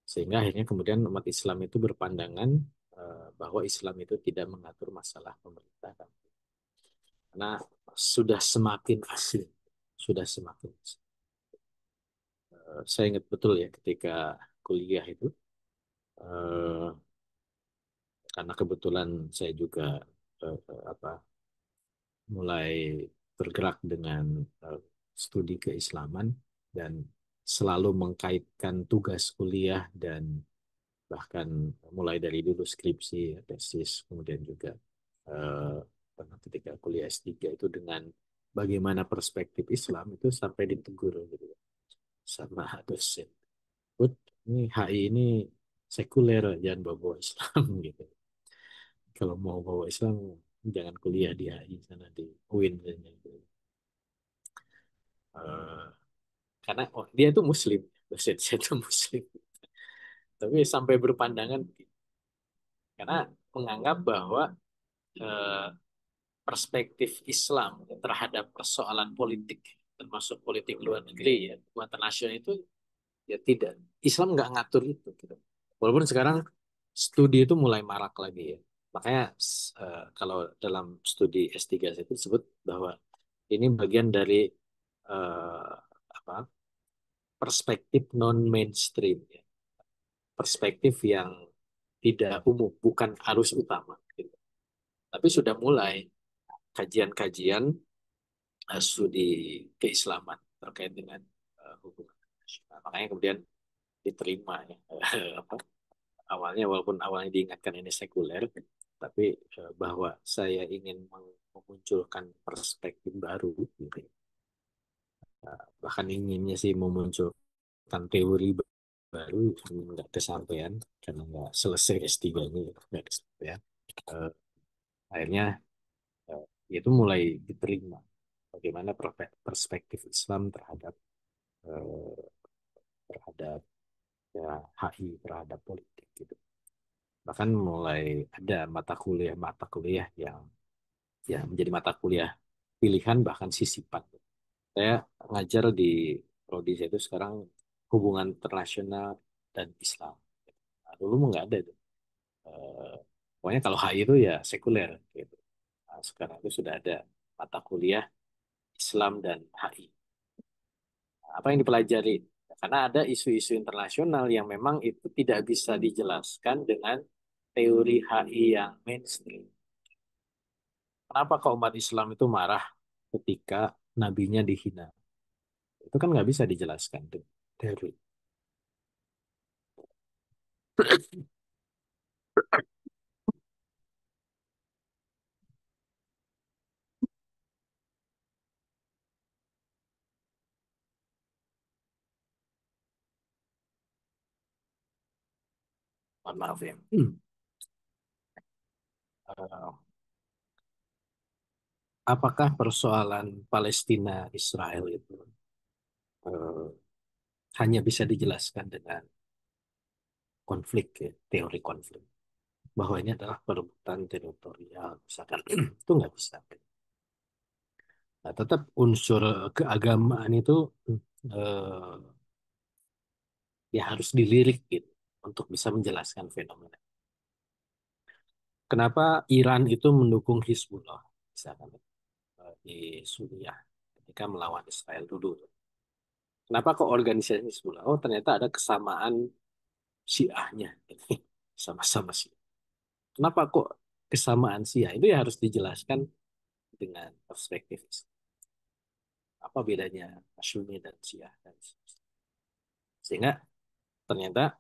sehingga akhirnya kemudian umat Islam itu berpandangan bahwa Islam itu tidak mengatur masalah pemerintahan karena sudah semakin asing sudah semakin asing. Saya ingat betul ya ketika kuliah itu eh, karena kebetulan saya juga apa mulai bergerak dengan studi keislaman dan selalu mengkaitkan tugas kuliah dan bahkan mulai dari dulu skripsi, tesis, kemudian juga eh, ketika kuliah S3 itu dengan bagaimana perspektif Islam itu sampai ditegur gitu ya, sama dosen. ini HI ini sekuler, jangan bawa-bawa Islam gitu. Kalau mau bawa Islam, jangan kuliah di HI sana di UIN saja. Gitu. Eh, karena oh, dia itu Muslim, dosen saya itu Muslim. Tapi sampai berpandangan karena menganggap bahwa eh, perspektif Islam terhadap persoalan politik, termasuk politik luar negeri ya, hubungan nasional itu ya tidak. Islam nggak ngatur itu. Gitu. Walaupun sekarang studi itu mulai marak lagi ya. Makanya kalau dalam studi S3 itu disebut bahwa ini bagian dari eh, apa perspektif non mainstream ya. Perspektif yang tidak umum, bukan arus utama. Gitu. Tapi sudah mulai kajian-kajian studi keislaman terkait dengan hubungan internasional. Makanya kemudian diterima ya. Apa, awalnya walaupun awalnya diingatkan ini sekuler, tapi bahwa saya ingin memunculkan perspektif baru, gitu. Bahkan inginnya sih memunculkan teori baru, nggak kesampaian karena nggak selesai S3-nya, nggak kesampaian. Eh, akhirnya eh, itu mulai diterima bagaimana perspektif Islam terhadap eh, terhadap ya, HI terhadap politik gitu. Bahkan mulai ada mata kuliah yang ya menjadi mata kuliah pilihan bahkan sisipan. Saya ngajar di prodi saya itu sekarang hubungan internasional dan Islam. Nah, dulu mah nggak ada itu. Eh, pokoknya kalau HI itu ya sekuler gitu. Nah, sekarang itu sudah ada mata kuliah Islam dan HI. Nah, apa yang dipelajari? Karena ada isu-isu internasional yang memang itu tidak bisa dijelaskan dengan teori HI yang mainstream. Kenapa kok umat Islam itu marah ketika nabinya dihina? Itu kan nggak bisa dijelaskan tuh teori. Mohon maaf ya. Eh, apakah persoalan Palestina Israel itu eh, hanya bisa dijelaskan dengan konflik ya, teori konflik? Bahwa ini adalah perebutan teritorial, misalkan itu nggak bisa. Nah, tetap unsur keagamaan itu eh, ya harus dilirik gitu untuk bisa menjelaskan fenomena. Kenapa Iran itu mendukung Hizbullah misalkan di Suriah ketika melawan Israel dulu? Kenapa kok organisasi Hizbullah? Oh ternyata ada kesamaan Syiahnya, sama-sama Syiah. Kenapa kok kesamaan Syiah? Itu ya harus dijelaskan dengan perspektif Islam. Apa bedanya Masyumi dan Syiah dan sehingga ternyata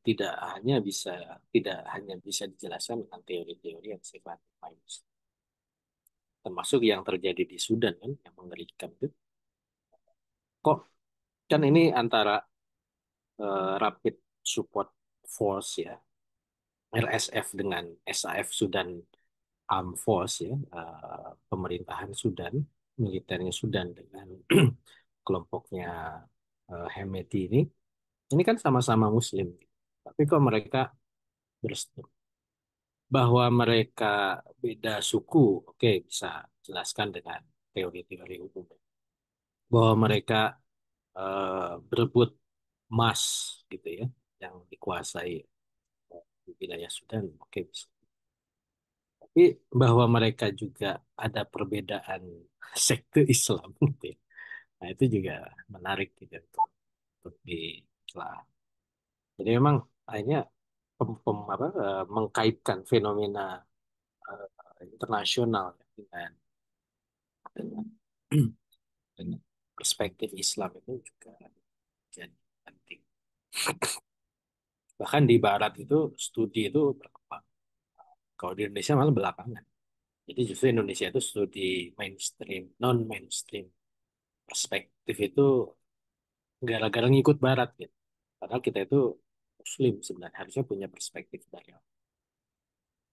tidak hanya bisa dijelaskan dengan teori-teori yang sifatnya sains. Termasuk yang terjadi di Sudan kan yang mengerikan itu. Kok kan ini antara Rapid Support Force ya, RSF dengan SAF Sudan Armed Force ya, pemerintahan Sudan, militernya Sudan dengan kelompoknya Hemeti ini kan sama-sama Muslim. Tapi kok mereka berseteru bahwa mereka beda suku, oke bisa jelaskan dengan teori-teori hukum. Bahwa mereka berebut emas gitu ya, yang dikuasai di wilayah Sudan, oke bisa. Tapi bahwa mereka juga ada perbedaan sekte Islam gitu ya. Nah itu juga menarik gitu untuk ditelah. Jadi memang akhirnya mengkaitkan fenomena internasional ya, dengan, dengan perspektif Islam itu juga jadi penting. Bahkan di Barat itu studi itu berkembang. Kalau di Indonesia malah belakangan. Jadi justru Indonesia itu studi mainstream, non mainstream perspektif itu gara-gara ngikut Barat gitu. Padahal kita itu Muslim sebenarnya harusnya punya perspektif dari awal.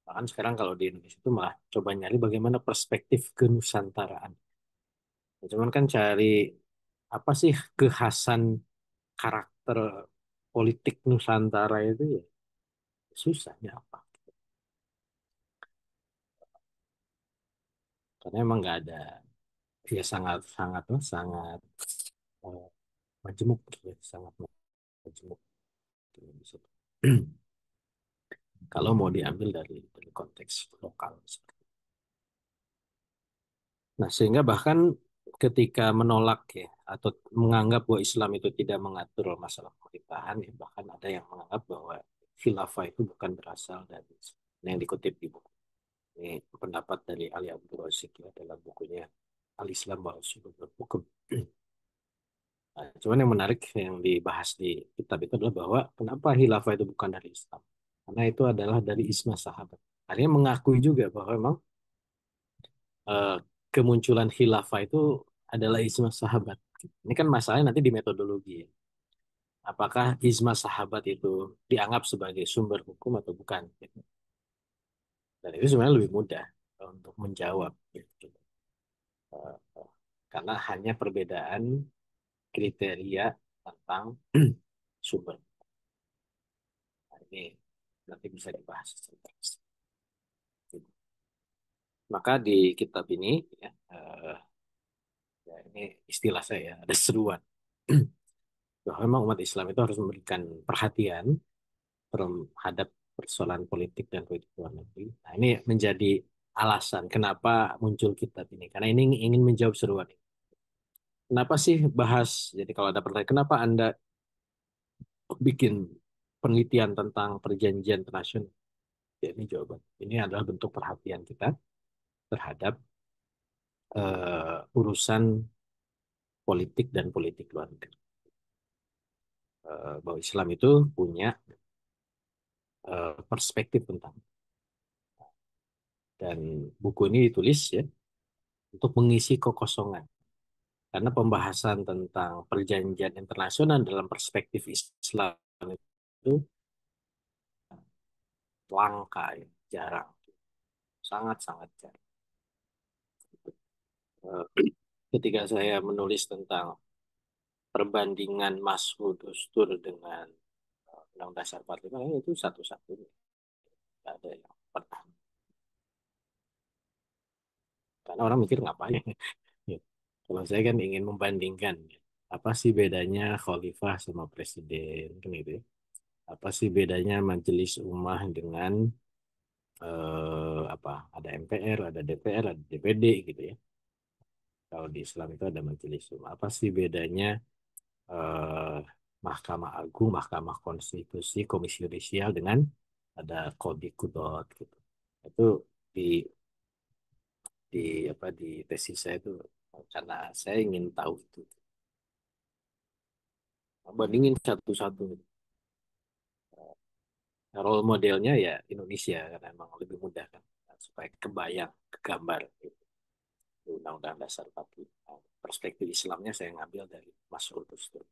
Bahkan sekarang kalau di Indonesia itu malah coba nyari bagaimana perspektif kenusantaraan. Ya, cuman kan cari apa sih kekhasan karakter politik Nusantara itu ya susahnya apa. Karena emang nggak ada, ya sangat sangat sangat eh, majemuk ya, sangat majemuk di Indonesia. Kalau mau diambil dari konteks lokal. Nah, sehingga bahkan ketika menolak ya atau menganggap bahwa Islam itu tidak mengatur masalah pemerintahan, ya bahkan ada yang menganggap bahwa khilafah itu bukan berasal dari yang dikutip di buku. Ini pendapat dari Ali Abdul Razik ya, dalam bukunya Al-Islam wa Usulul Hukum. Nah, cuman yang menarik yang dibahas di kitab itu adalah bahwa kenapa khilafah itu bukan dari Islam? Karena itu adalah dari Isma sahabat. Artinya mengakui juga bahwa memang eh, kemunculan khilafah itu adalah ijma sahabat. Ini kan masalahnya nanti di metodologi ya. Apakah ijma sahabat itu dianggap sebagai sumber hukum atau bukan? Gitu. Dan itu sebenarnya lebih mudah untuk menjawab. Gitu. Karena hanya perbedaan kriteria tentang sumber. Nah, ini nanti bisa dibahas secara maka di kitab ini ya, ya ini istilah saya ada seruan bahwa memang umat Islam itu harus memberikan perhatian terhadap persoalan politik dan politik luar negeri. Nah, ini menjadi alasan kenapa muncul kitab ini. Karena ini ingin menjawab seruan ini. Kenapa sih bahas, jadi kalau ada pertanyaan, kenapa Anda bikin penelitian tentang perjanjian internasional? Ya, ini jawaban. Ini adalah bentuk perhatian kita terhadap urusan politik dan politik luar negeri. Bahwa Islam itu punya perspektif tentang dan buku ini ditulis ya untuk mengisi kekosongan. Karena pembahasan tentang perjanjian internasional dalam perspektif Islam itu langka, ya, jarang, sangat-sangat jarang. Ketika saya menulis tentang perbandingan Mas'ud Dustur dengan Undang Dasar 45, itu satu-satunya. Tidak ada yang pernah. Karena orang mikir ngapain. Ya. Kalau saya kan ingin membandingkan, ya. Apa sih bedanya khalifah sama presiden, kan gitu ya. Apa sih bedanya majelis ummah dengan apa ada MPR, ada DPR, ada DPD gitu ya. Kalau di Islam itu ada majelis umum. Apa sih bedanya eh, Mahkamah Agung, Mahkamah Konstitusi, Komisi Yudisial dengan ada Qadi Qudot gitu. Itu di di di tesis saya itu karena saya ingin tahu itu. Bandingin satu-satu. Nah, role modelnya ya Indonesia karena emang lebih mudah kan supaya kebayang, kegambar gitu. Undang-Undang Dasar 45. Perspektif Islamnya saya ngambil dari Mas'ud Dustur.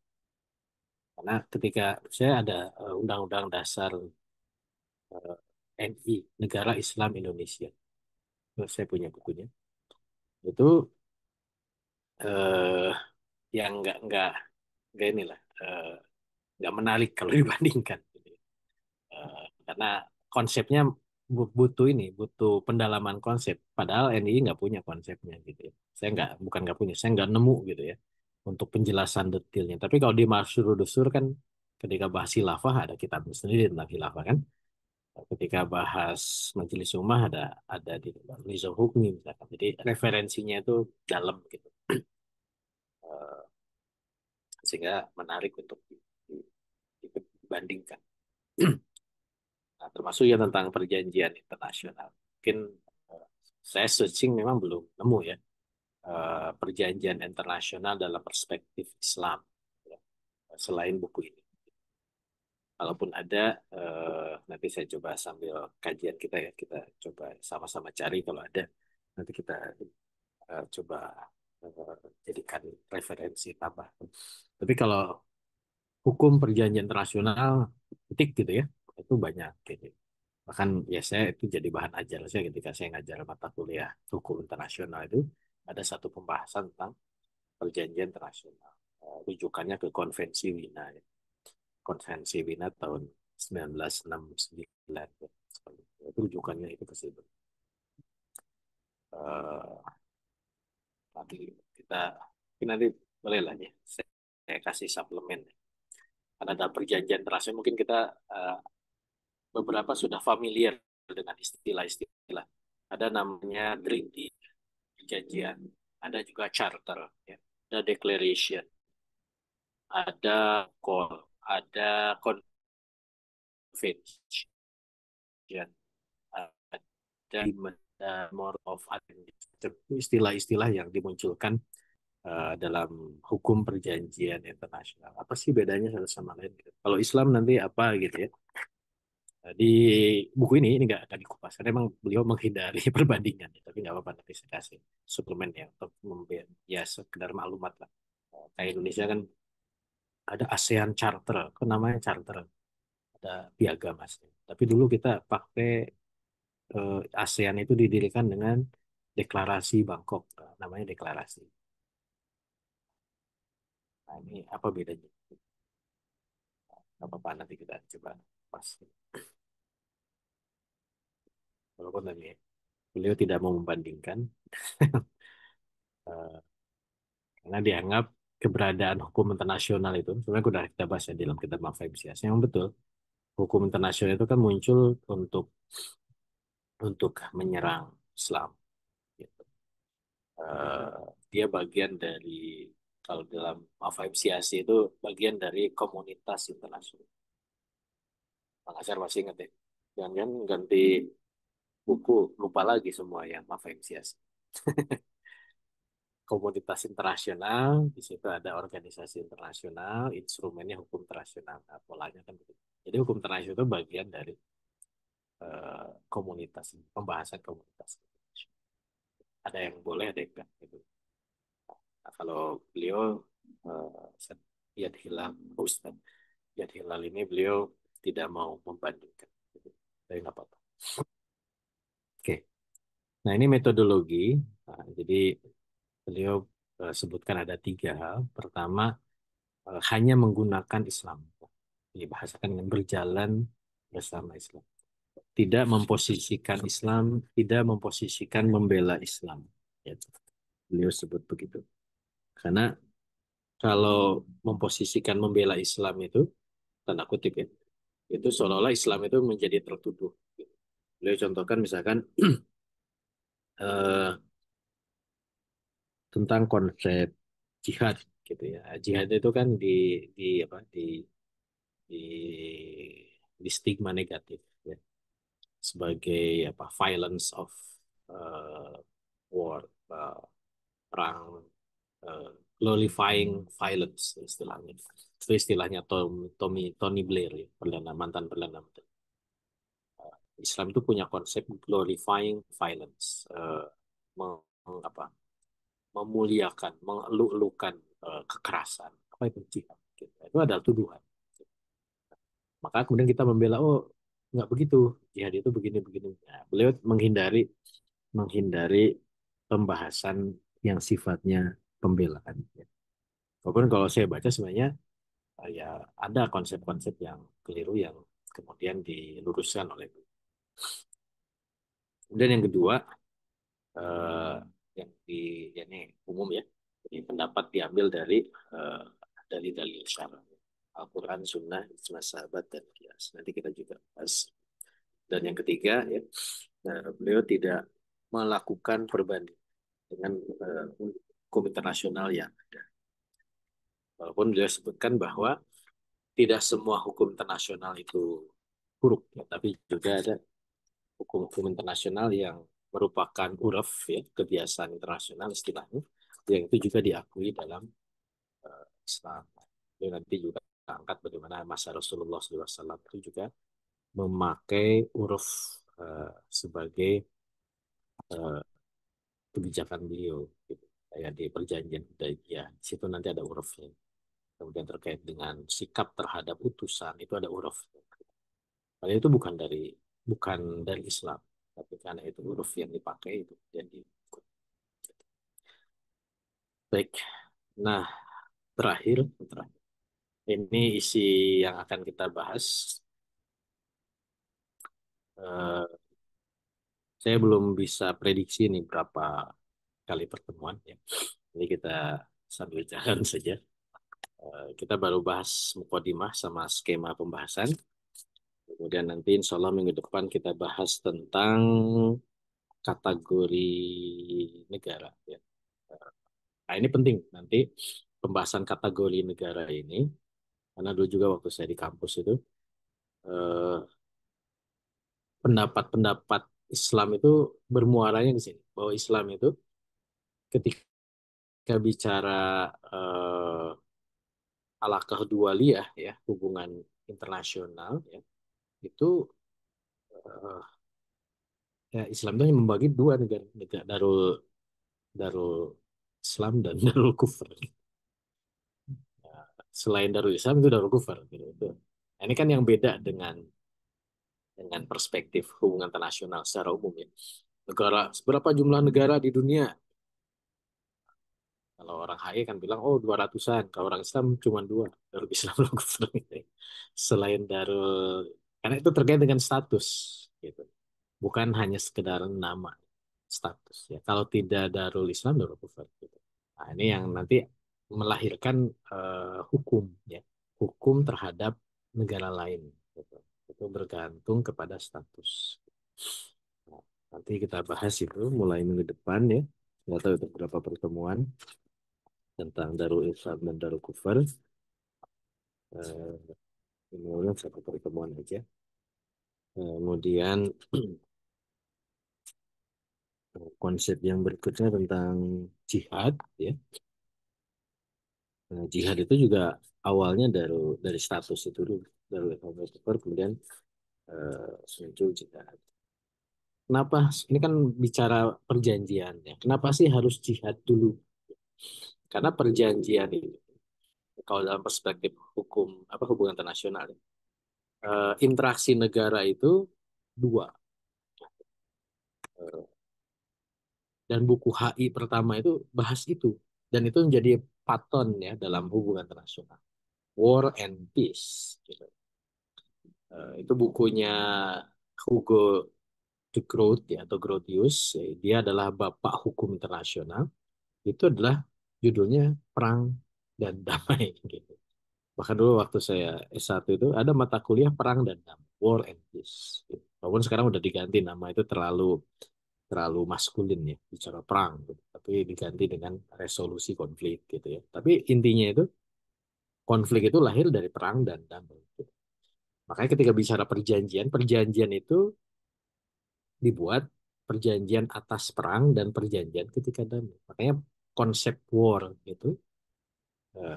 Karena ketika saya ada Undang-Undang Dasar NI, Negara Islam Indonesia, terus saya punya bukunya. Itu eh, yang nggak inilah, nggak menarik kalau dibandingkan. Karena konsepnya butuh ini, butuh pendalaman konsep. Padahal NI nggak punya konsepnya gitu ya. Saya bukan nggak punya, saya nggak nemu gitu ya untuk penjelasan detailnya. Tapi kalau di Masyhur Dusur kan ketika bahas khilafah ada kitab sendiri tentang khilafah kan. Ketika bahas Majelis Ummah ada di dalam Nizam Hukmi misalkan. Jadi referensinya itu dalam gitu. Eh, Sehingga menarik untuk dibandingkan. Nah, termasuk ya tentang perjanjian internasional. Mungkin eh, saya searching memang belum nemu ya perjanjian internasional dalam perspektif Islam ya, selain buku ini. Kalaupun ada, nanti saya coba sambil kajian kita ya, kita coba sama-sama cari kalau ada. Nanti kita coba jadikan referensi tambah. Tapi kalau hukum perjanjian internasional etik gitu ya, itu banyak gitu. Bahkan ya saya itu jadi bahan ajar saya ketika saya ngajar mata kuliah hukum internasional itu ada satu pembahasan tentang perjanjian internasional. Rujukannya ke Konvensi Wina ya. Konvensi Wina tahun 1969 ya. Itu rujukannya itu ke situ. Eh, Nanti kita nanti boleh lah ya saya kasih suplemen. Karena ada perjanjian internasional mungkin kita eh, beberapa sudah familiar dengan istilah-istilah. Ada namanya treaty, perjanjian. Ada juga charter, ya. Ada declaration, ada call, ada convention, ada more of istilah-istilah yang dimunculkan dalam hukum perjanjian internasional. Apa sih bedanya satu sama lain? Kalau Islam nanti apa gitu ya? Di buku ini nggak akan dikupas karena emang beliau menghindari perbandingan ya. Tapi nggak apa-apa nanti saya kasih suplemen ya untuk ya sekedar maklumat lah. Kayak Indonesia kan ada ASEAN Charter, kan namanya Charter, ada piagam ASEAN. Tapi dulu kita pakai ASEAN itu didirikan dengan deklarasi Bangkok, namanya deklarasi. Nah ini apa bedanya? Apa-apa nanti kita coba pas. Walaupun tadi beliau tidak mau membandingkan, eh, karena dianggap keberadaan hukum internasional itu sebenarnya sudah kita bahas ya di dalam kitab Mafhum yang betul hukum internasional itu kan muncul untuk menyerang Islam gitu. Dia bagian dari kalau dalam Mafhum itu bagian dari komunitas internasional. Bang Azhar masih ingat ya? Jangan ganti buku lupa lagi semua yang Mafhum komunitas internasional, di situ ada organisasi internasional, instrumennya hukum internasional. Nah, polanya kan begitu. Jadi hukum internasional itu bagian dari komunitas, pembahasan komunitas. Ada yang boleh, ada yang enggak. Gitu. Nah, kalau beliau lihat hilal, Ustaz, lihat hilal ini beliau tidak mau membandingkan. Gitu. Tapi nggak apa-apa. Oke, nah ini metodologi. Nah, jadi beliau sebutkan ada tiga hal. Pertama, hanya menggunakan Islam. Dibahasakan dengan berjalan bersama Islam. Tidak memposisikan Islam, tidak memposisikan membela Islam. Ya, beliau sebut begitu. Karena kalau memposisikan membela Islam itu, tanda kutip ya, itu seolah-olah Islam itu menjadi tertuduh. Beliau contohkan misalkan eh, tentang konsep jihad gitu ya. Jihad itu kan di stigma negatif ya sebagai apa violence of uh, war perang uh, glorifying violence istilahnya itu istilahnya Tony Blair ya, mantan perdana menteri. Islam itu punya konsep glorifying violence apa memuliakan mengeluk-elukan kekerasan apa itu jihad gitu. Itu adalah tuduhan. Maka kemudian kita membela, oh nggak begitu, jihad itu begini-begini. Nah, beliau menghindari pembahasan yang sifatnya pembelaan. Ya. Walaupun kalau saya baca sebenarnya ya ada konsep-konsep yang keliru yang kemudian diluruskan oleh beliau. Kemudian yang kedua, eh, yang ini umum ya, jadi pendapat diambil dari eh, dalil-dalil syar'i. Al-Quran, Sunnah, Ijma Sahabat, dan Qiyas. Nanti kita juga bahas. Dan yang ketiga, ya, beliau tidak melakukan perbandingan dengan hukum internasional yang ada. Walaupun beliau sebutkan bahwa tidak semua hukum internasional itu buruk, ya, tapi juga ada hukum-hukum internasional yang merupakan uraf, ya, kebiasaan internasional istilahnya, yang itu juga diakui dalam Islam. Jadi nanti juga angkat bagaimana masa Rasulullah SAW itu juga memakai uruf sebagai uh, kebijakan beliau gitu. Kayak di perjanjian Hudaybiyah di situ nanti ada urufnya Kemudian terkait dengan sikap terhadap utusan itu ada uruf. Padahal itu bukan dari Islam, tapi karena itu uruf yang dipakai itu jadi baik. Nah, terakhir ini isi yang akan kita bahas. Eh, saya belum bisa prediksi nih berapa kali pertemuan ya. Jadi kita sambil jalan saja. Kita baru bahas mukadimah sama skema pembahasan. Kemudian nanti insya Allah minggu depan kita bahas tentang kategori negara. Ya. Nah ini penting nanti pembahasan kategori negara ini, karena dulu juga waktu saya di kampus itu, eh, pendapat-pendapat Islam itu bermuaranya di sini. Bahwa Islam itu ketika bicara eh, alakah dualiyah ya, hubungan internasional ya, itu eh, ya Islam itu hanya membagi dua negara, negara Darul Darul Islam dan Darul Kufur. Ya, selain Darul Islam itu Darul Kufur gitu. Nah, ini kan yang beda dengan perspektif hubungan internasional secara umum ya. Negara seberapa jumlah negara di dunia? Kalau orang HI kan bilang oh 200-an. Kalau orang Islam cuma dua, Darul Islam Darul Kufur gitu. Selain Darul, karena itu terkait dengan status gitu. Bukan hanya sekedar nama, status ya. Kalau tidak Darul Islam Darul Kufur gitu. Nah, ini yang nanti melahirkan hukum ya, hukum terhadap negara lain gitu. Itu bergantung kepada status. Nah, nanti kita bahas itu mulai minggu depan ya. Nggak tahu itu berapa pertemuan tentang Darul Islam dan Darul Kufur. Eh, Kemudian satu pertemuan aja. Kemudian konsep yang berikutnya tentang jihad ya. Nah, jihad itu juga awalnya dari status itu dulu, dari level super, kemudian muncul jihad. Kenapa? Ini kan bicara perjanjian ya. Kenapa sih harus jihad dulu? Karena perjanjian itu, kalau dalam perspektif hukum apa hubungan internasional, ya, interaksi negara itu dua. Eh, dan buku HI pertama itu bahas itu. Dan itu menjadi paton ya dalam hubungan internasional. War and Peace. Gitu. Itu bukunya Hugo de Groot ya atau Grotius. Dia adalah bapak hukum internasional. Itu adalah judulnya Perang dan Damai. Gitu. Bahkan dulu waktu saya S1 itu ada mata kuliah Perang dan Damai, War and Peace. Gitu. Walaupun sekarang udah diganti nama itu terlalu terlalu maskulin ya bicara perang gitu. Tapi diganti dengan resolusi konflik gitu ya. Tapi intinya itu konflik itu lahir dari perang dan damai. Gitu. Makanya ketika bicara perjanjian, perjanjian itu dibuat perjanjian atas perang dan perjanjian ketika damai. Makanya konsep war itu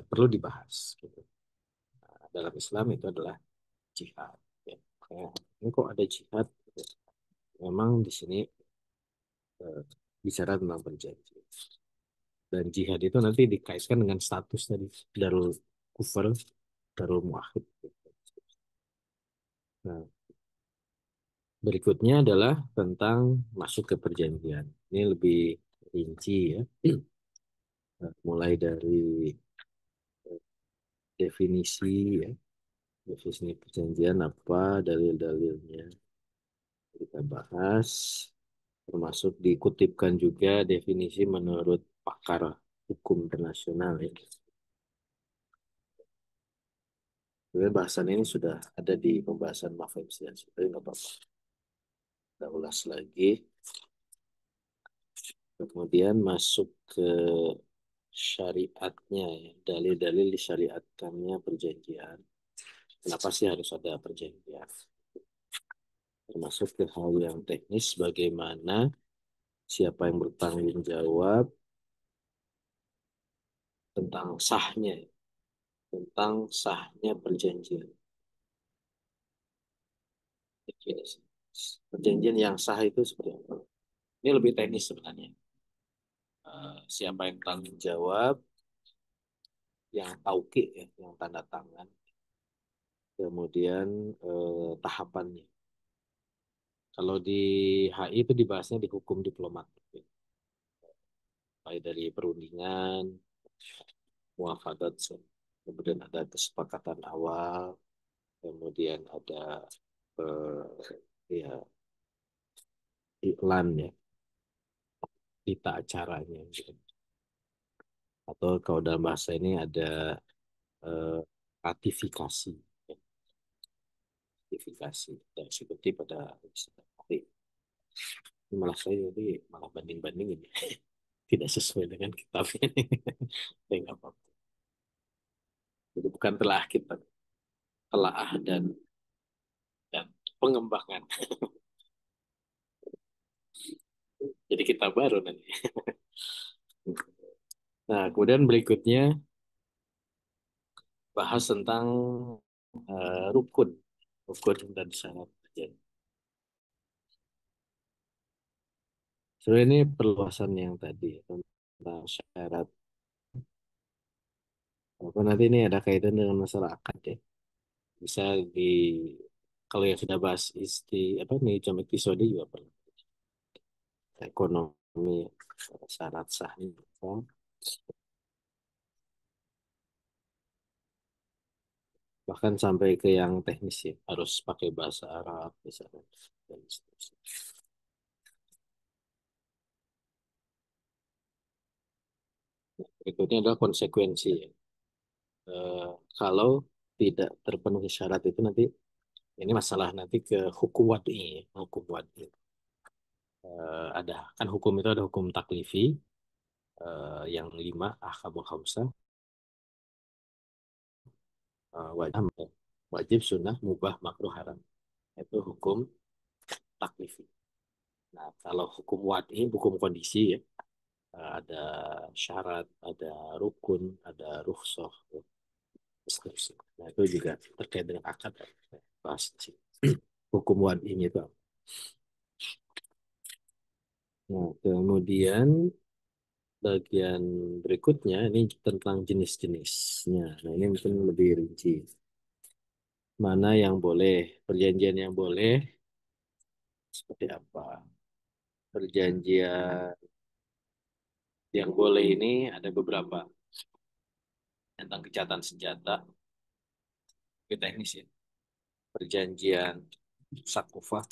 perlu dibahas. Gitu. Nah, dalam Islam itu adalah jihad. Ya. Makanya ini kok ada jihad? Gitu. Memang di sini eh, bicara tentang perjanjian. Dan jihad itu nanti dikaitkan dengan status tadi darul kufur, darul muahid. Nah, berikutnya adalah tentang masuk ke perjanjian. Ini lebih rinci ya. Nah, mulai dari definisi ya, definisi perjanjian apa, dalil-dalilnya kita bahas, termasuk dikutipkan juga definisi menurut pakar hukum internasional ya. Sebenarnya bahasan ini sudah ada di pembahasan Mafhum Siyasi, tapi nggak apa-apa. Kita ulas lagi. Kemudian masuk ke syariatnya, ya. Dalil-dalil disyariatkannya perjanjian. Kenapa sih harus ada perjanjian? Termasuk ke hal yang teknis, bagaimana siapa yang bertanggung jawab tentang sahnya, tentang sahnya perjanjian. Definisi. Perjanjian yang sah itu seperti apa? Ini lebih teknis sebenarnya. Siapa yang bertanggung jawab, yang tauqi ya, yang tanda tangan, kemudian tahapannya. Kalau di HI itu dibahasnya di hukum diplomatik, ya. Mulai dari perundingan, muafadat, kemudian ada kesepakatan awal, kemudian ada ya iklan ya, berita acaranya gitu. Atau kalau dalam bahasa ini ada eh, ratifikasi, ya. Ratifikasi dan seperti pada istilah hari. Ini malah saya jadi malah banding-bandingin ya. Tidak sesuai dengan kitab ini. Tapi nggak apa-apa. Jadi bukan telah kita telaah dan pengembangan. Jadi kita baru nanti. Nah, kemudian berikutnya bahas tentang rukun, rukun dan syarat. Jadi, sebenarnya ini perluasan yang tadi tentang syarat. Apa nanti ini ada kaitan dengan masalah akad ya. Bisa di kalau yang sudah bahas apa nih cuma episode juga pernah ekonomi syarat sahnya apa. Bahkan sampai ke yang teknis ya harus pakai bahasa Arab misalnya dan seterusnya. Berikutnya adalah konsekuensi ya. Eh, Kalau tidak terpenuhi syarat itu nanti ini masalah nanti ke hukum wad'i ya. Hukum wad'i. Ada kan hukum itu ada hukum taklifi yang lima ahkamul khamsah, wajib wajib sunnah mubah makruh haram itu hukum taklifi. Nah kalau hukum wad'i hukum kondisi ya, ada syarat, ada rukun, ada rukhsah, seterusnya. Nah itu juga terkait dengan akad ya. Bahas sih hukum wad'inya itu apa. Nah kemudian bagian berikutnya ini tentang jenis-jenisnya. Nah ini mungkin lebih rinci. Mana yang boleh, perjanjian yang boleh seperti apa? Perjanjian yang boleh ini ada beberapa tentang kejahatan senjata, itu teknis ya. Perjanjian sakufah,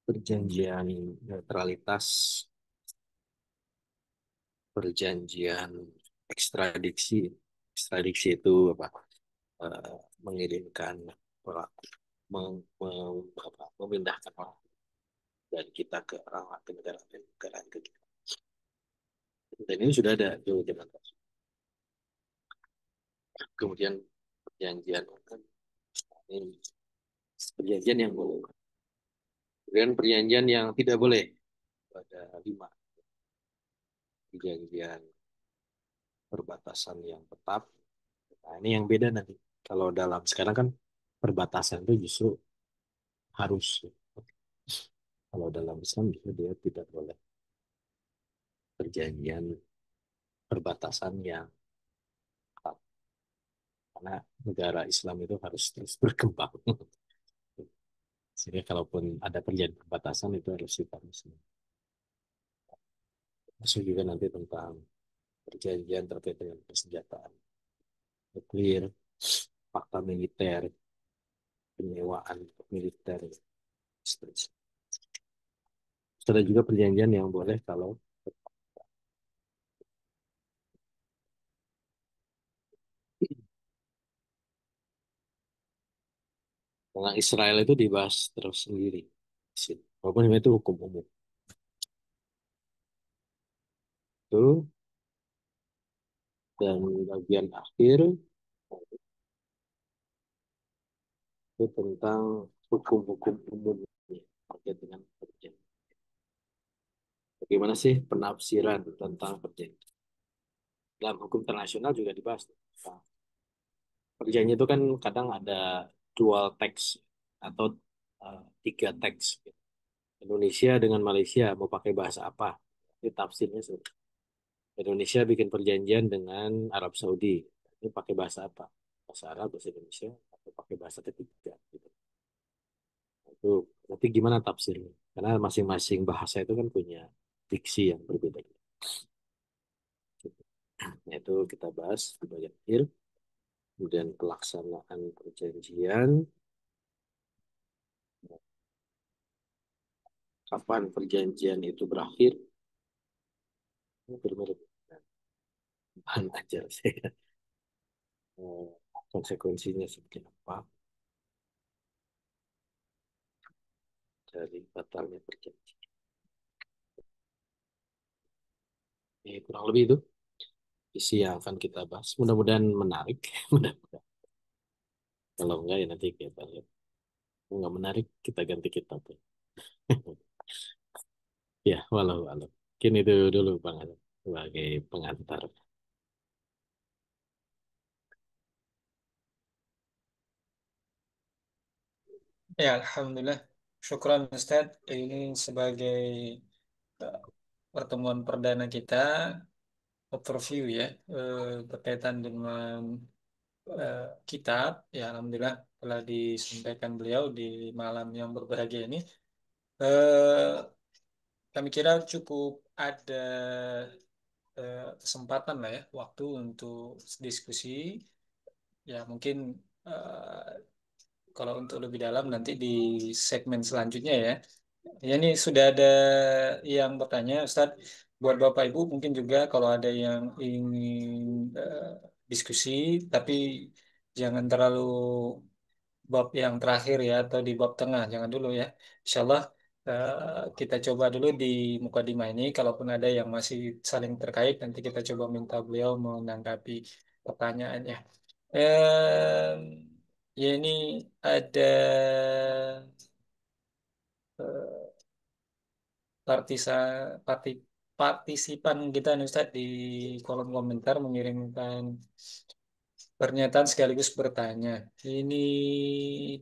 perjanjian netralitas, perjanjian ekstradiksi. Ekstradiksi itu apa? Mengirimkan pelaku, memindahkan orang dari kita ke orang ke negara ketiga. Dan ini sudah ada di zaman. Kemudian perjanjian ini perjanjian yang boleh. Kemudian perjanjian yang tidak boleh ada lima perjanjian perbatasan yang tetap. Nah, ini yang beda nanti. Kalau dalam sekarang kan perbatasan itu justru harus. Kalau dalam Islam justru dia tidak boleh perjanjian perbatasan yang tetap. Karena negara Islam itu harus terus berkembang. Sehingga kalaupun ada perjanjian perbatasan itu harus sifatnya Islam. Masuk juga nanti tentang perjanjian terkait dengan persenjataan nuklir, fakta militer, penyewaan militer, seterusnya. Ada juga perjanjian yang boleh kalau tentang Israel itu dibahas terus sendiri. Walaupun itu hukum umum. Itu dan bagian akhir itu tentang hukum-hukum umum terkait dengan perjanjian. Bagaimana sih penafsiran tentang perjanjian? Dalam hukum internasional juga dibahas. Nah, perjanjian itu kan kadang ada dual text atau tiga teks. Indonesia dengan Malaysia mau pakai bahasa apa? Itu tafsirnya seperti itu. Indonesia bikin perjanjian dengan Arab Saudi. Ini pakai bahasa apa? Bahasa Arab, bahasa Indonesia, atau pakai bahasa ketiga? Gitu. Itu nanti gimana tafsirnya? Karena masing-masing bahasa itu kan punya diksi yang berbeda. Nah, itu kita bahas di bagian akhir. Kemudian pelaksanaan perjanjian, kapan perjanjian itu berakhir, ini benar-benar bahan ajar saya. Eh, Konsekuensinya seperti apa dari batalnya perjanjian. Ini kurang lebih itu isi yang akan kita bahas. Mudah-mudahan menarik. Mudah-mudahan. Kalau enggak ya nanti kita lihat. Kalau enggak menarik, kita ganti kitab. Ya, walau walau. Mungkin itu dulu Bang Adam, sebagai pengantar. Ya, Alhamdulillah. Syukran Ustaz. Ini sebagai eh, pertemuan perdana kita, overview ya, berkaitan dengan eh, kitab. Ya, Alhamdulillah telah disampaikan beliau di malam yang berbahagia ini. Eh, Kami kira cukup ada kesempatan lah ya, waktu untuk diskusi. Ya, mungkin eh, kalau untuk lebih dalam nanti di segmen selanjutnya ya. Ya, ini sudah ada yang bertanya, Ustadz. Buat Bapak Ibu mungkin juga kalau ada yang ingin diskusi, tapi jangan terlalu bab yang terakhir ya atau di bab tengah, jangan dulu ya. Insya Allah kita coba dulu di mukadimah ini. Kalaupun ada yang masih saling terkait, nanti kita coba minta beliau menanggapi pertanyaannya. Em, Ya ini ada eh, partisa, parti, partisipan kita nih Ustadz di kolom komentar mengirimkan pernyataan sekaligus bertanya. Ini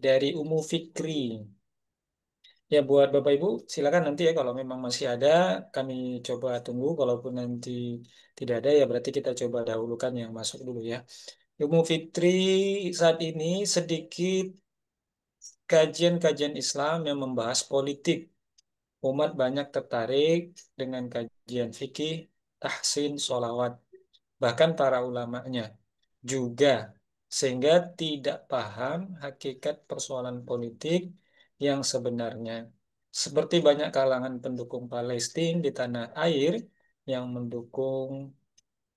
dari Umu Fikri. Ya buat Bapak Ibu silakan nanti ya kalau memang masih ada kami coba tunggu. Kalaupun nanti tidak ada ya berarti kita coba dahulukan yang masuk dulu ya. Umu Fitri saat ini sedikit kajian-kajian Islam yang membahas politik. Umat banyak tertarik dengan kajian fikih, tahsin, sholawat, bahkan para ulamanya juga, sehingga tidak paham hakikat persoalan politik yang sebenarnya. Seperti banyak kalangan pendukung Palestina di tanah air yang mendukung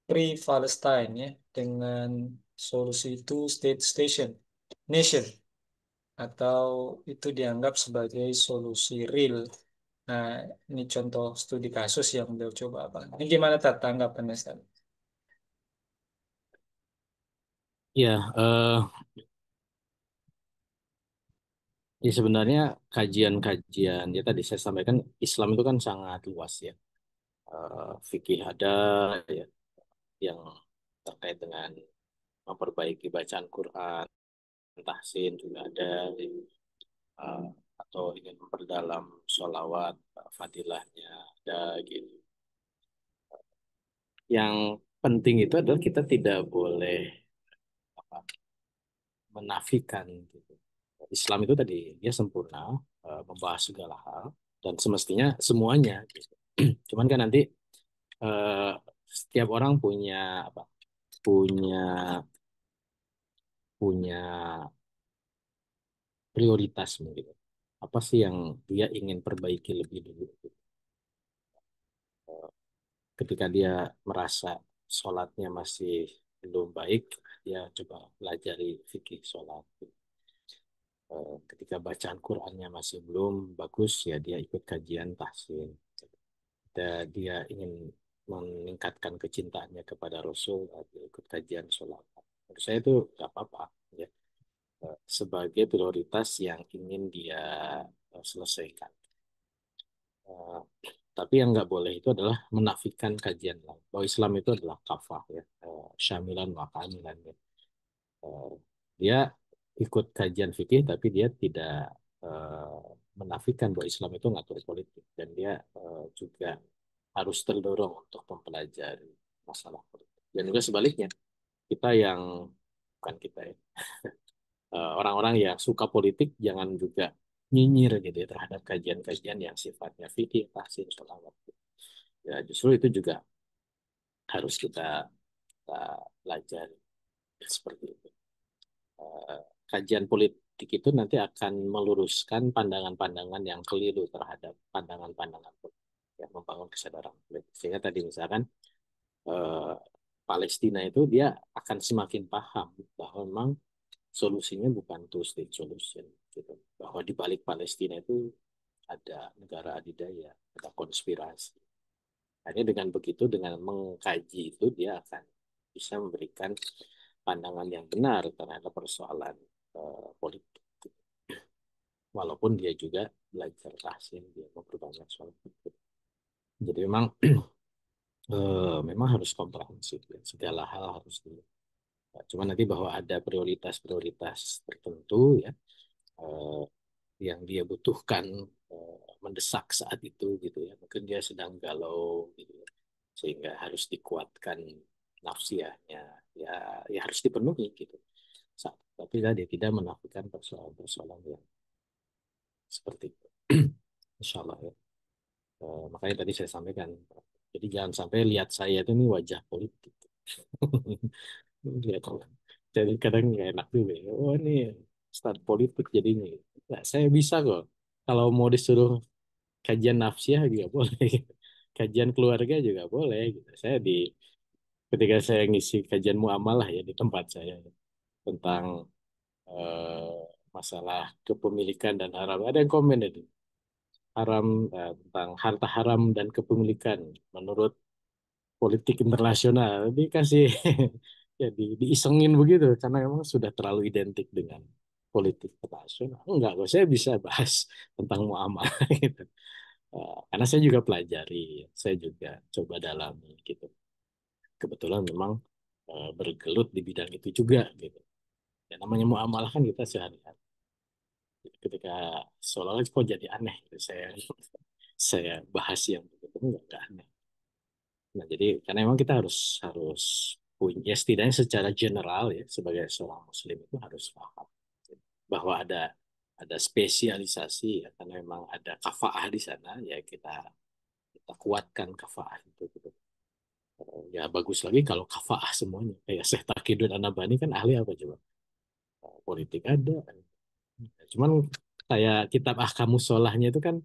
Pre-Palestine ya, dengan solusi two state station nation atau itu dianggap sebagai solusi real. Nah, ini contoh studi kasus yang beliau coba apa. Ini gimana tanggapannya, Stan? Ya, ya sebenarnya kajian-kajian ya tadi saya sampaikan Islam itu kan sangat luas ya. Fikih ada ya yang terkait dengan memperbaiki bacaan Quran, tahsin juga ada eh, atau ingin memperdalam sholawat, fadilahnya ada gitu. Yang penting itu adalah kita tidak boleh apa, menafikan gitu. Islam itu tadi dia sempurna, membahas segala hal dan semestinya semuanya gitu. Cuman kan nanti eh, setiap orang punya apa? Punya punya prioritas gitu. Apa sih yang dia ingin perbaiki lebih dulu gitu. Ketika dia merasa sholatnya masih belum baik, dia coba pelajari fikih sholat. Ketika bacaan Qurannya masih belum bagus, ya dia ikut kajian tahsin. Dia ingin meningkatkan kecintaannya kepada Rasul, dia ikut kajian sholat. Menurut saya itu nggak apa-apa, ya. Sebagai prioritas yang ingin dia selesaikan. Eh, tapi yang nggak boleh itu adalah menafikan kajian lain. Bahwa Islam itu adalah kafah ya, syamilan wa kamilan ya. Eh, Dia ikut kajian fikih tapi dia tidak eh, menafikan bahwa Islam itu ngatur politik dan dia juga harus terdorong untuk mempelajari. masalah politik. Dan juga sebaliknya, kita yang bukan kita ya, orang-orang yang suka politik jangan juga nyinyir gitu ya terhadap kajian-kajian yang sifatnya fikih, tahsin, sholawat. Ya justru itu juga harus kita pelajari seperti itu. Eh, Kajian politik itu nanti akan meluruskan pandangan-pandangan yang keliru terhadap pandangan-pandangan politik yang membangun kesadaran politik. Sehingga tadi misalkan eh, Palestina itu dia akan semakin paham bahwa memang solusinya bukan two state solution gitu. Bahwa di balik Palestina itu ada negara adidaya, ada konspirasi. Hanya dengan begitu, dengan mengkaji itu dia akan bisa memberikan pandangan yang benar terhadap persoalan politik. Walaupun dia juga belajar tahsin, dia memperbanyak soal itu. Jadi memang harus komprehensif ya. Segala hal harus di. Cuma nanti bahwa ada prioritas-prioritas tertentu ya eh, yang dia butuhkan mendesak saat itu gitu ya. Mungkin dia sedang galau gitu ya. Sehingga harus dikuatkan nafsiyahnya ya ya harus dipenuhi gitu. Tapi dia tidak menafikan persoalan-persoalan yang seperti itu. Insya Allah ya. Makanya tadi saya sampaikan. Jadi jangan sampai lihat saya itu nih wajah politik. Lihat orang. Jadi kadang nggak enak juga. Ya. Oh ini start politik jadinya. Nah, saya bisa kok. Kalau mau disuruh kajian nafsiyah juga boleh. Kajian keluarga juga boleh. Gitu. Ketika saya ngisi kajian muamalah ya di tempat saya tentang eh, masalah kepemilikan dan haram. Ada yang komen itu haram tentang harta haram dan kepemilikan menurut politik internasional. Dikasih ya diisengin begitu karena memang sudah terlalu identik dengan politik internasional. Enggak, kok saya bisa bahas tentang muamalah gitu. Karena saya juga pelajari, saya juga coba dalami gitu. Kebetulan memang bergelut di bidang itu juga gitu. Ya, namanya muamalah kan kita sehari-hari. Ketika seolah-olah kok jadi aneh gitu. Saya bahas yang begitu enggak aneh. Nah, jadi karena memang kita harus harus punya ya setidaknya secara general ya sebagai seorang muslim itu harus paham bahwa ada spesialisasi ya karena memang ada kafaah di sana ya kita kuatkan kafaah itu gitu. Ya bagus lagi kalau kafaah semuanya kayak Syekh Taqiyuddin An-Nabhani kan ahli apa coba. Politik ada. Cuman kayak kitab Ahkamus Sholahnya itu kan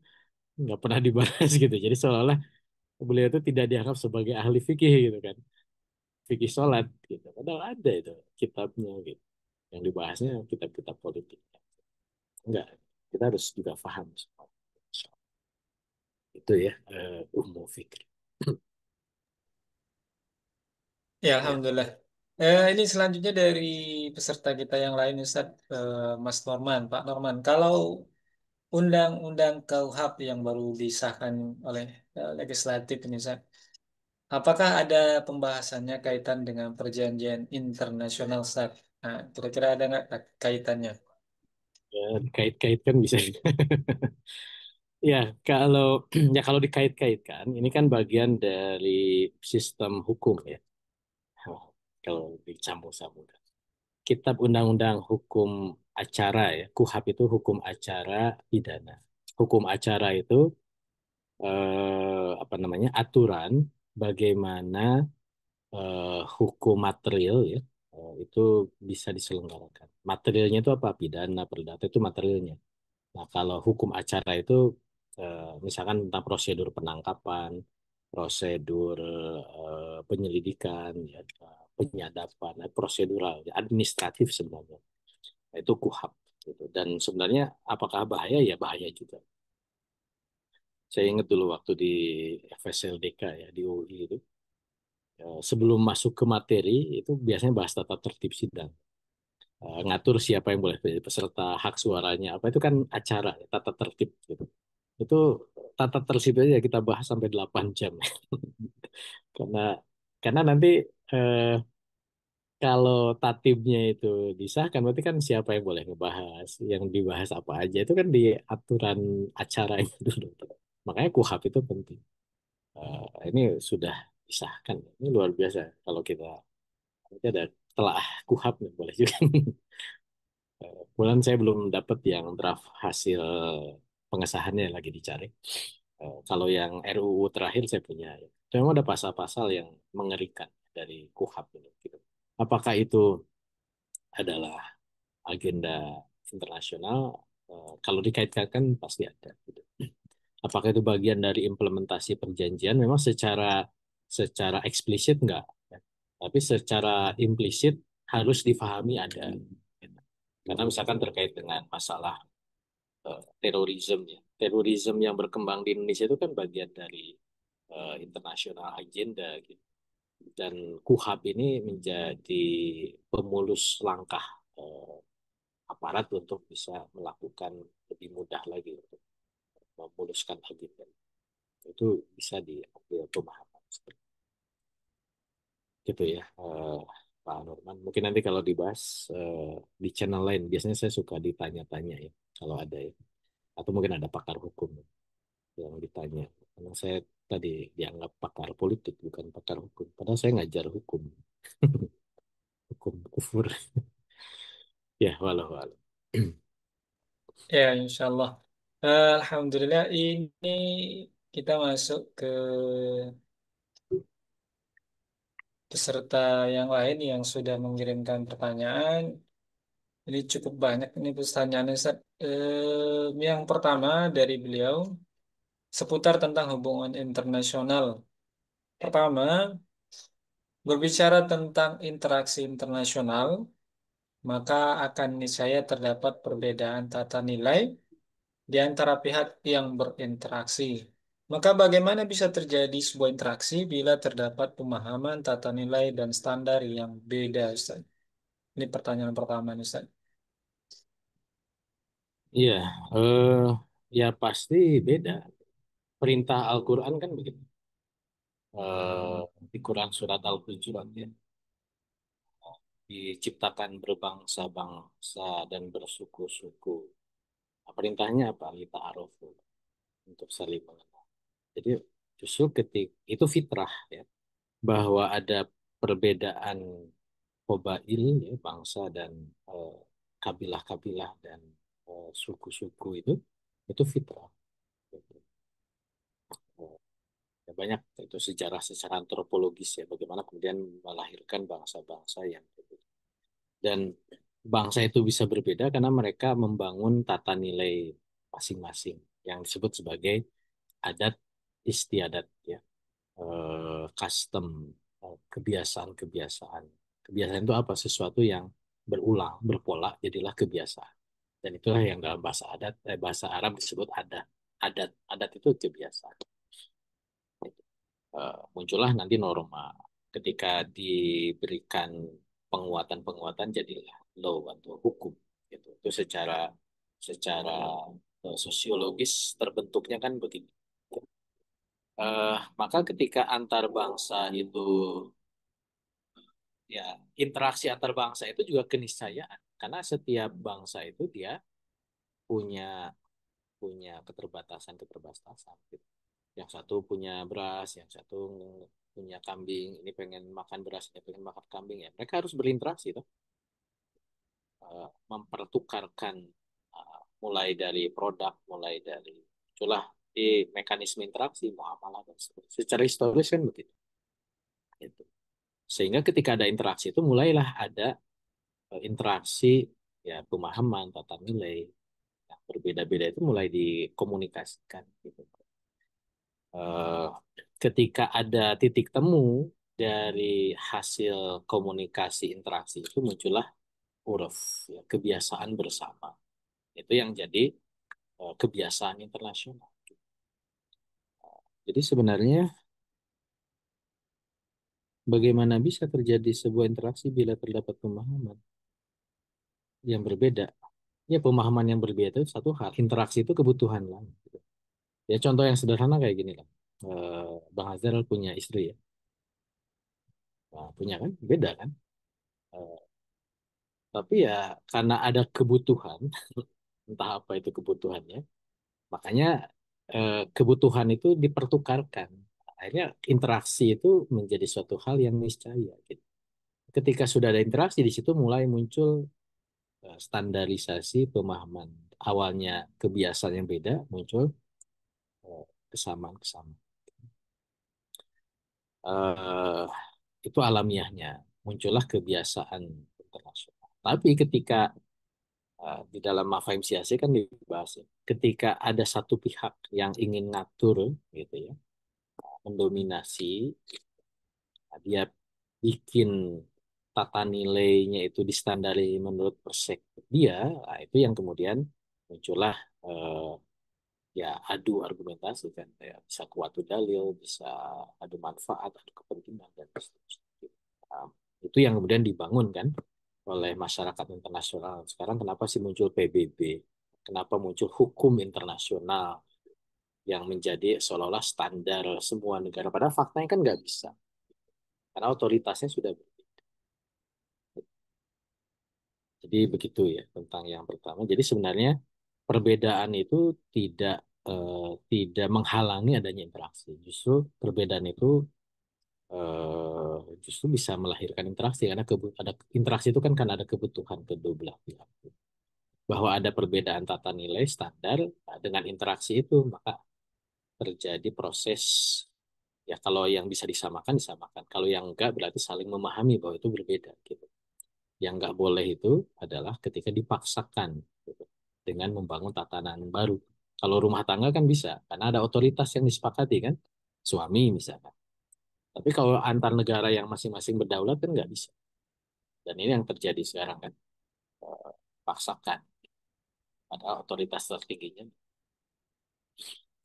nggak pernah dibahas gitu. Jadi seolah-olah beliau itu tidak dianggap sebagai ahli fikih gitu kan. Fikih sholat gitu. Padahal ada itu kitabnya gitu. Yang dibahasnya kitab-kitab politik. Enggak, kita harus juga paham soal itu ya umum fikri. Ya, Ya, Alhamdulillah. Ini selanjutnya dari peserta kita yang lain, Ustaz, Mas Norman, Pak Norman. Kalau Undang-Undang KUHP yang baru disahkan oleh legislatif ini, Ustaz, apakah ada pembahasannya kaitan dengan perjanjian internasional, Ustaz? Nah, kira-kira ada nggak kaitannya? dikait-kaitkan bisa. Ya, kalau ya kalau dikait-kaitkan, ini kan bagian dari sistem hukum ya. Oh, kalau dicampur-campurkan. Kitab Undang-Undang Hukum Acara ya, KUHP itu hukum acara pidana. Hukum acara itu apa namanya aturan bagaimana hukum material ya itu bisa diselenggarakan. Materialnya itu apa? Pidana, perdata itu materialnya. Nah, kalau hukum acara itu misalkan tentang prosedur penangkapan, prosedur penyelidikan, ya, penyadapan, prosedural, ya, administratif sebenarnya. Nah, itu KUHP. Gitu. Dan sebenarnya apakah bahaya? Ya bahaya juga. Saya ingat dulu waktu di FSLDK ya di UI itu sebelum masuk ke materi itu biasanya bahas tata tertib sidang. Ngatur siapa yang boleh jadi peserta, hak suaranya, apa itu kan acara, ya, tata tertib gitu. Itu tata tertib aja kita bahas sampai 8 jam. Karena karena nanti eh, kalau tatibnya itu disahkan berarti kan siapa yang boleh ngebahas, yang dibahas apa aja itu kan di aturan acaranya dulu. Makanya KUHP itu penting. Ini sudah disahkan. Ini luar biasa kalau kita nanti ada telah kuhab nih, boleh juga. Kebetulan saya belum dapat yang draft hasil pengesahannya lagi dicari. Kalau yang RUU terakhir saya punya, ya. Memang ada pasal-pasal yang mengerikan dari KUHP ini. Gitu. Apakah itu adalah agenda internasional? Kalau dikaitkan pasti ada. Gitu. Apakah itu bagian dari implementasi perjanjian? Memang secara secara eksplisit enggak, ya. Tapi secara implisit harus difahami ada. Gitu. Karena misalkan terkait dengan masalah terorisme, ya. Terorisme yang berkembang di Indonesia itu kan bagian dari international agenda gitu. Dan KUHP ini menjadi pemulus langkah eh, aparat untuk bisa melakukan lebih mudah lagi untuk memuluskan agenda. Itu bisa diambil pemahaman seperti itu ya, Pak Norman. Mungkin nanti kalau dibahas di channel lain, biasanya saya suka ditanya-tanya ya, kalau ada ya. Atau mungkin ada pakar hukum yang ditanya. Karena saya tadi dianggap pakar politik, bukan pakar hukum. Padahal saya ngajar hukum. Hukum kufur. Ya, walau. Ya, insya Allah. Alhamdulillah ini kita masuk ke peserta yang lain yang sudah mengirimkan pertanyaan. Ini cukup banyak ini pertanyaannya, Ustaz. Yang pertama dari beliau seputar tentang hubungan internasional. Pertama, berbicara tentang interaksi internasional, maka akan niscaya terdapat perbedaan tata nilai di antara pihak yang berinteraksi. Maka bagaimana bisa terjadi sebuah interaksi bila terdapat pemahaman tata nilai dan standar yang beda, Ustaz? Ini pertanyaan pertama, Ustaz. Iya, eh, ya pasti beda. Perintah Al-Quran kan begitu. Di Quran surat Al-Hujurat ya, diciptakan berbangsa-bangsa dan bersuku-suku. Nah, perintahnya apa? Lita'arofu, untuk saling mengenal. Jadi justru ketika itu fitrah ya, bahwa ada perbedaan qabail ya, bangsa dan eh, kabilah-kabilah dan suku-suku itu fitrah. Ya, banyak itu sejarah secara antropologis ya, bagaimana kemudian melahirkan bangsa-bangsa yang berbeda. Dan bangsa itu bisa berbeda karena mereka membangun tata nilai masing-masing yang disebut sebagai adat istiadat ya, custom, kebiasaan-kebiasaan. Kebiasaan itu apa? Sesuatu yang berulang, berpola, jadilah kebiasaan. Dan itulah yang dalam bahasa Arab disebut adat. Adat itu kebiasaan. Muncullah nanti norma. Ketika diberikan penguatan-penguatan jadilah law atau hukum. Gitu. Itu secara secara sosiologis terbentuknya kan begitu. Maka ketika antar bangsa itu ya, interaksi antar bangsa itu juga keniscayaan karena setiap bangsa itu dia punya punya keterbatasan gitu. Yang satu punya beras, yang satu punya kambing, ini pengen makan beras, ini pengen makan kambing ya. Mereka harus berinteraksi tuh, mempertukarkan mulai dari produk, mulai dari itulah di mekanisme interaksi, muamalah dan sebagainya. Secara historis kan begitu. Gitu. Sehingga ketika ada interaksi itu mulailah ada interaksi ya, pemahaman tata nilai yang berbeda-beda itu mulai dikomunikasikan gitu. Eh, Ketika ada titik temu dari hasil komunikasi interaksi itu muncullah uruf ya, kebiasaan bersama itu yang jadi kebiasaan internasional. Jadi sebenarnya bagaimana bisa terjadi sebuah interaksi bila terdapat pemahaman yang berbeda? Ya pemahaman yang berbeda itu satu hal, interaksi itu kebutuhan lah. Gitu. Ya contoh yang sederhana kayak gini lah. Bang Azhar punya istri ya, nah, punya kan, beda kan? Eh, tapi ya karena ada kebutuhan, entah apa itu kebutuhannya, makanya kebutuhan itu dipertukarkan. Akhirnya interaksi itu menjadi suatu hal yang niscaya. Gitu. Ketika sudah ada interaksi di situ mulai muncul standarisasi pemahaman. Awalnya kebiasaan yang beda muncul kesamaan-kesamaan. Eh, itu alamiahnya muncullah kebiasaan internasional. Tapi ketika di dalam mafahim siyasi kan dibahas ya, ketika ada satu pihak yang ingin ngatur gitu ya, mendominasi, dia bikin tata nilainya itu distandari menurut perspektif dia, nah itu yang kemudian muncullah eh, ya adu argumentasi kan, ya, bisa kuatu dalil, bisa adu manfaat, adu kepentingan dan seterusnya. Nah, itu yang kemudian dibangun kan oleh masyarakat internasional. Sekarang kenapa sih muncul PBB? Kenapa muncul hukum internasional yang menjadi seolah-olah standar semua negara? Padahal faktanya kan nggak bisa, karena otoritasnya sudah berbeda. Jadi begitu ya tentang yang pertama. Jadi sebenarnya perbedaan itu tidak tidak menghalangi adanya interaksi. Justru perbedaan itu justru bisa melahirkan interaksi karena ada interaksi itu kan ada kebutuhan kedua belah pihak. Bahwa ada perbedaan tata nilai standar dengan interaksi itu maka terjadi proses ya kalau yang bisa disamakan disamakan. Kalau yang enggak berarti saling memahami bahwa itu berbeda gitu. Yang enggak boleh itu adalah ketika dipaksakan gitu, dengan membangun tatanan baru. Kalau rumah tangga kan bisa karena ada otoritas yang disepakati kan suami misalkan. Tapi kalau antar negara yang masing-masing berdaulat kan nggak bisa. Dan ini yang terjadi sekarang kan paksakan pada otoritas tertingginya.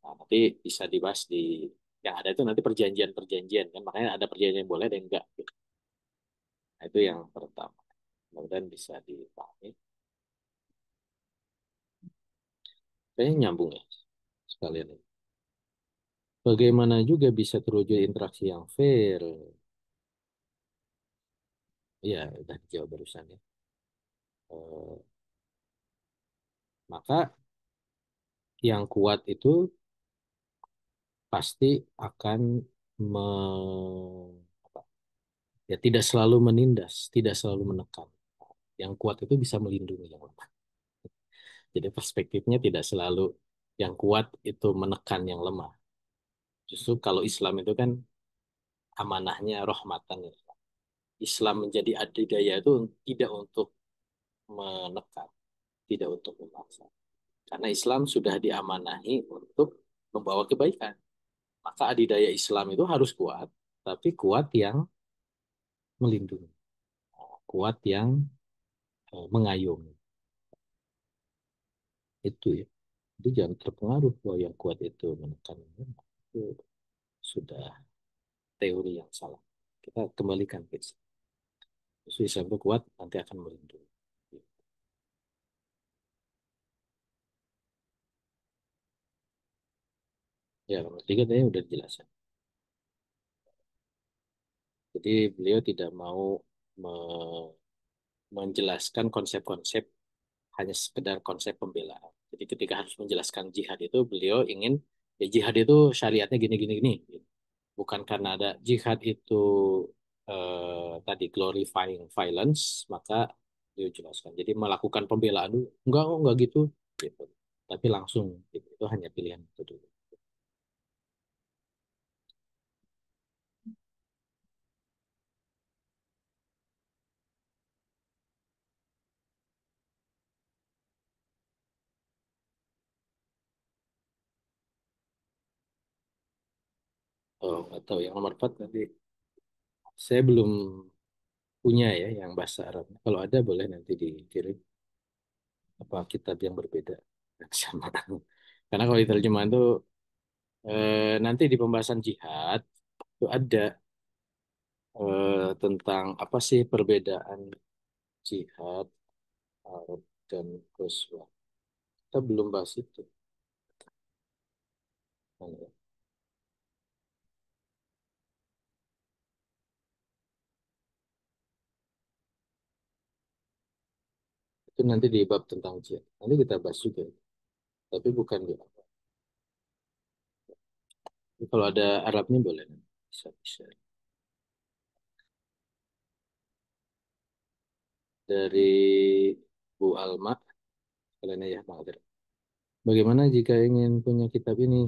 Nah, nanti bisa dibahas di yang ada itu nanti perjanjian-perjanjian kan makanya ada perjanjian yang boleh dan enggak. Nah, itu yang pertama. Kemudian bisa dipahami. Kayaknya nyambung ya sekalian ini. Bagaimana juga bisa terwujud interaksi yang fair? Iya, udah dijawab barusan ya. Eh, maka yang kuat itu pasti akan me, apa, ya tidak selalu menindas, tidak selalu menekan. Yang kuat itu bisa melindungi yang lemah. Jadi perspektifnya tidak selalu yang kuat itu menekan yang lemah. Justru kalau Islam itu kan amanahnya rahmatan ya. Islam menjadi adidaya itu tidak untuk menekan, tidak untuk memaksa. Karena Islam sudah diamanahi untuk membawa kebaikan. Maka adidaya Islam itu harus kuat, tapi kuat yang melindungi, kuat yang mengayomi. Itu ya. Jadi jangan terpengaruh bahwa yang kuat itu menekan. Itu sudah teori yang salah. Kita kembalikan ke Islam. Justru Islam itu kuat, nanti akan melindungi. Ya, nomor tiga tadi udah dijelasin. Jadi beliau tidak mau me- menjelaskan konsep-konsep hanya sekedar konsep pembelaan. Jadi ketika harus menjelaskan jihad itu beliau ingin ya jihad itu syariatnya gini gini gini. Bukan karena ada jihad itu tadi glorifying violence maka beliau jelaskan. Jadi melakukan pembelaan dulu enggak gitu gitu. Tapi langsung gitu. Itu hanya pilihan itu dulu. Oh, atau yang nomor 4 nanti saya belum punya ya yang bahasa Arab. Kalau ada boleh nanti dikirim apa kitab yang berbeda sama. Karena kalau di terjemahan itu nanti di pembahasan jihad itu ada tentang apa sih perbedaan jihad Arab dan Ghazwa. Kita belum bahas itu. Mana ya? Itu nanti di bab tentang jihad. Nanti kita bahas juga. Tapi bukan di awal. Kalau ada Arabnya boleh. Bisa, bisa. Dari Bu Alma, kalian ya, Bang Adri. Bagaimana jika ingin punya kitab ini?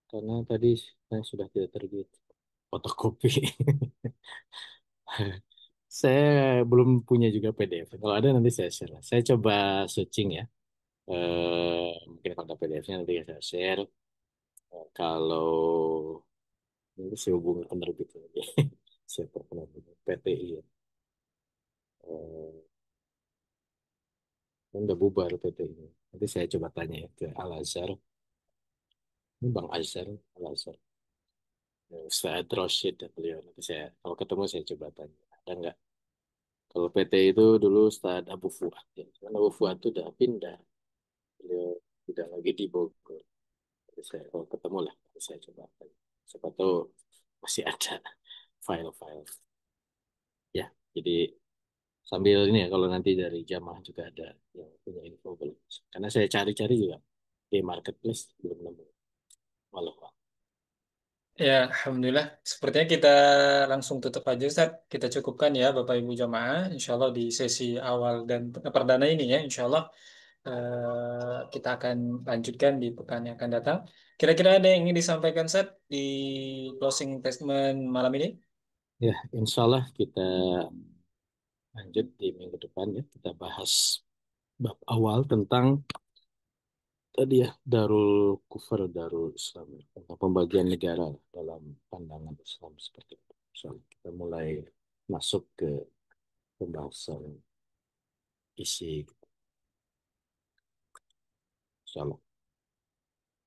Karena tadi saya sudah tidak terbit fotokopi. Saya belum punya juga PDF. Kalau ada nanti saya share. Saya coba searching ya. Mungkin kalau ada PDF-nya nanti saya share. Kalau nanti saya hubungi penerbit lagi. Siapa penerbit? PTI ya. Eh, Kan udah bubar PT ini. Nanti saya coba tanya ya ke Al Azhar. Ini Bang Azhar, Al Azhar. Ustaz Roshid ya beliau. Nanti saya kalau ketemu saya coba tanya. Ada nggak? Kalau PT itu dulu Ustaz Abu Fuad. Ya. Karena Abu Fuad itu udah pindah. Beliau tidak lagi di Bogor. Jadi saya kalau ketemu lah, nanti saya coba tanya. Siapa tahu masih ada file-file. Ya, jadi sambil ini ya kalau nanti dari jamaah juga ada yang punya info belum. Karena saya cari-cari juga di marketplace belum nemu. Walau Ya, Alhamdulillah. Sepertinya kita langsung tutup aja, Ustaz. Kita cukupkan ya, Bapak Ibu Jamaah. Insya Allah di sesi awal dan perdana ini ya, Insya Allah kita akan lanjutkan di pekan yang akan datang. Kira-kira ada yang ingin disampaikan, Ustaz, di closing statement malam ini? ya, insya Allah kita lanjut di minggu depan ya. Kita bahas bab awal tentang tadi ya Darul Kufar, Darul Islam ya, tentang pembagian negara dalam pandangan Islam seperti itu. Insya Allah kita mulai masuk ke pembahasan isi. Insya Allah.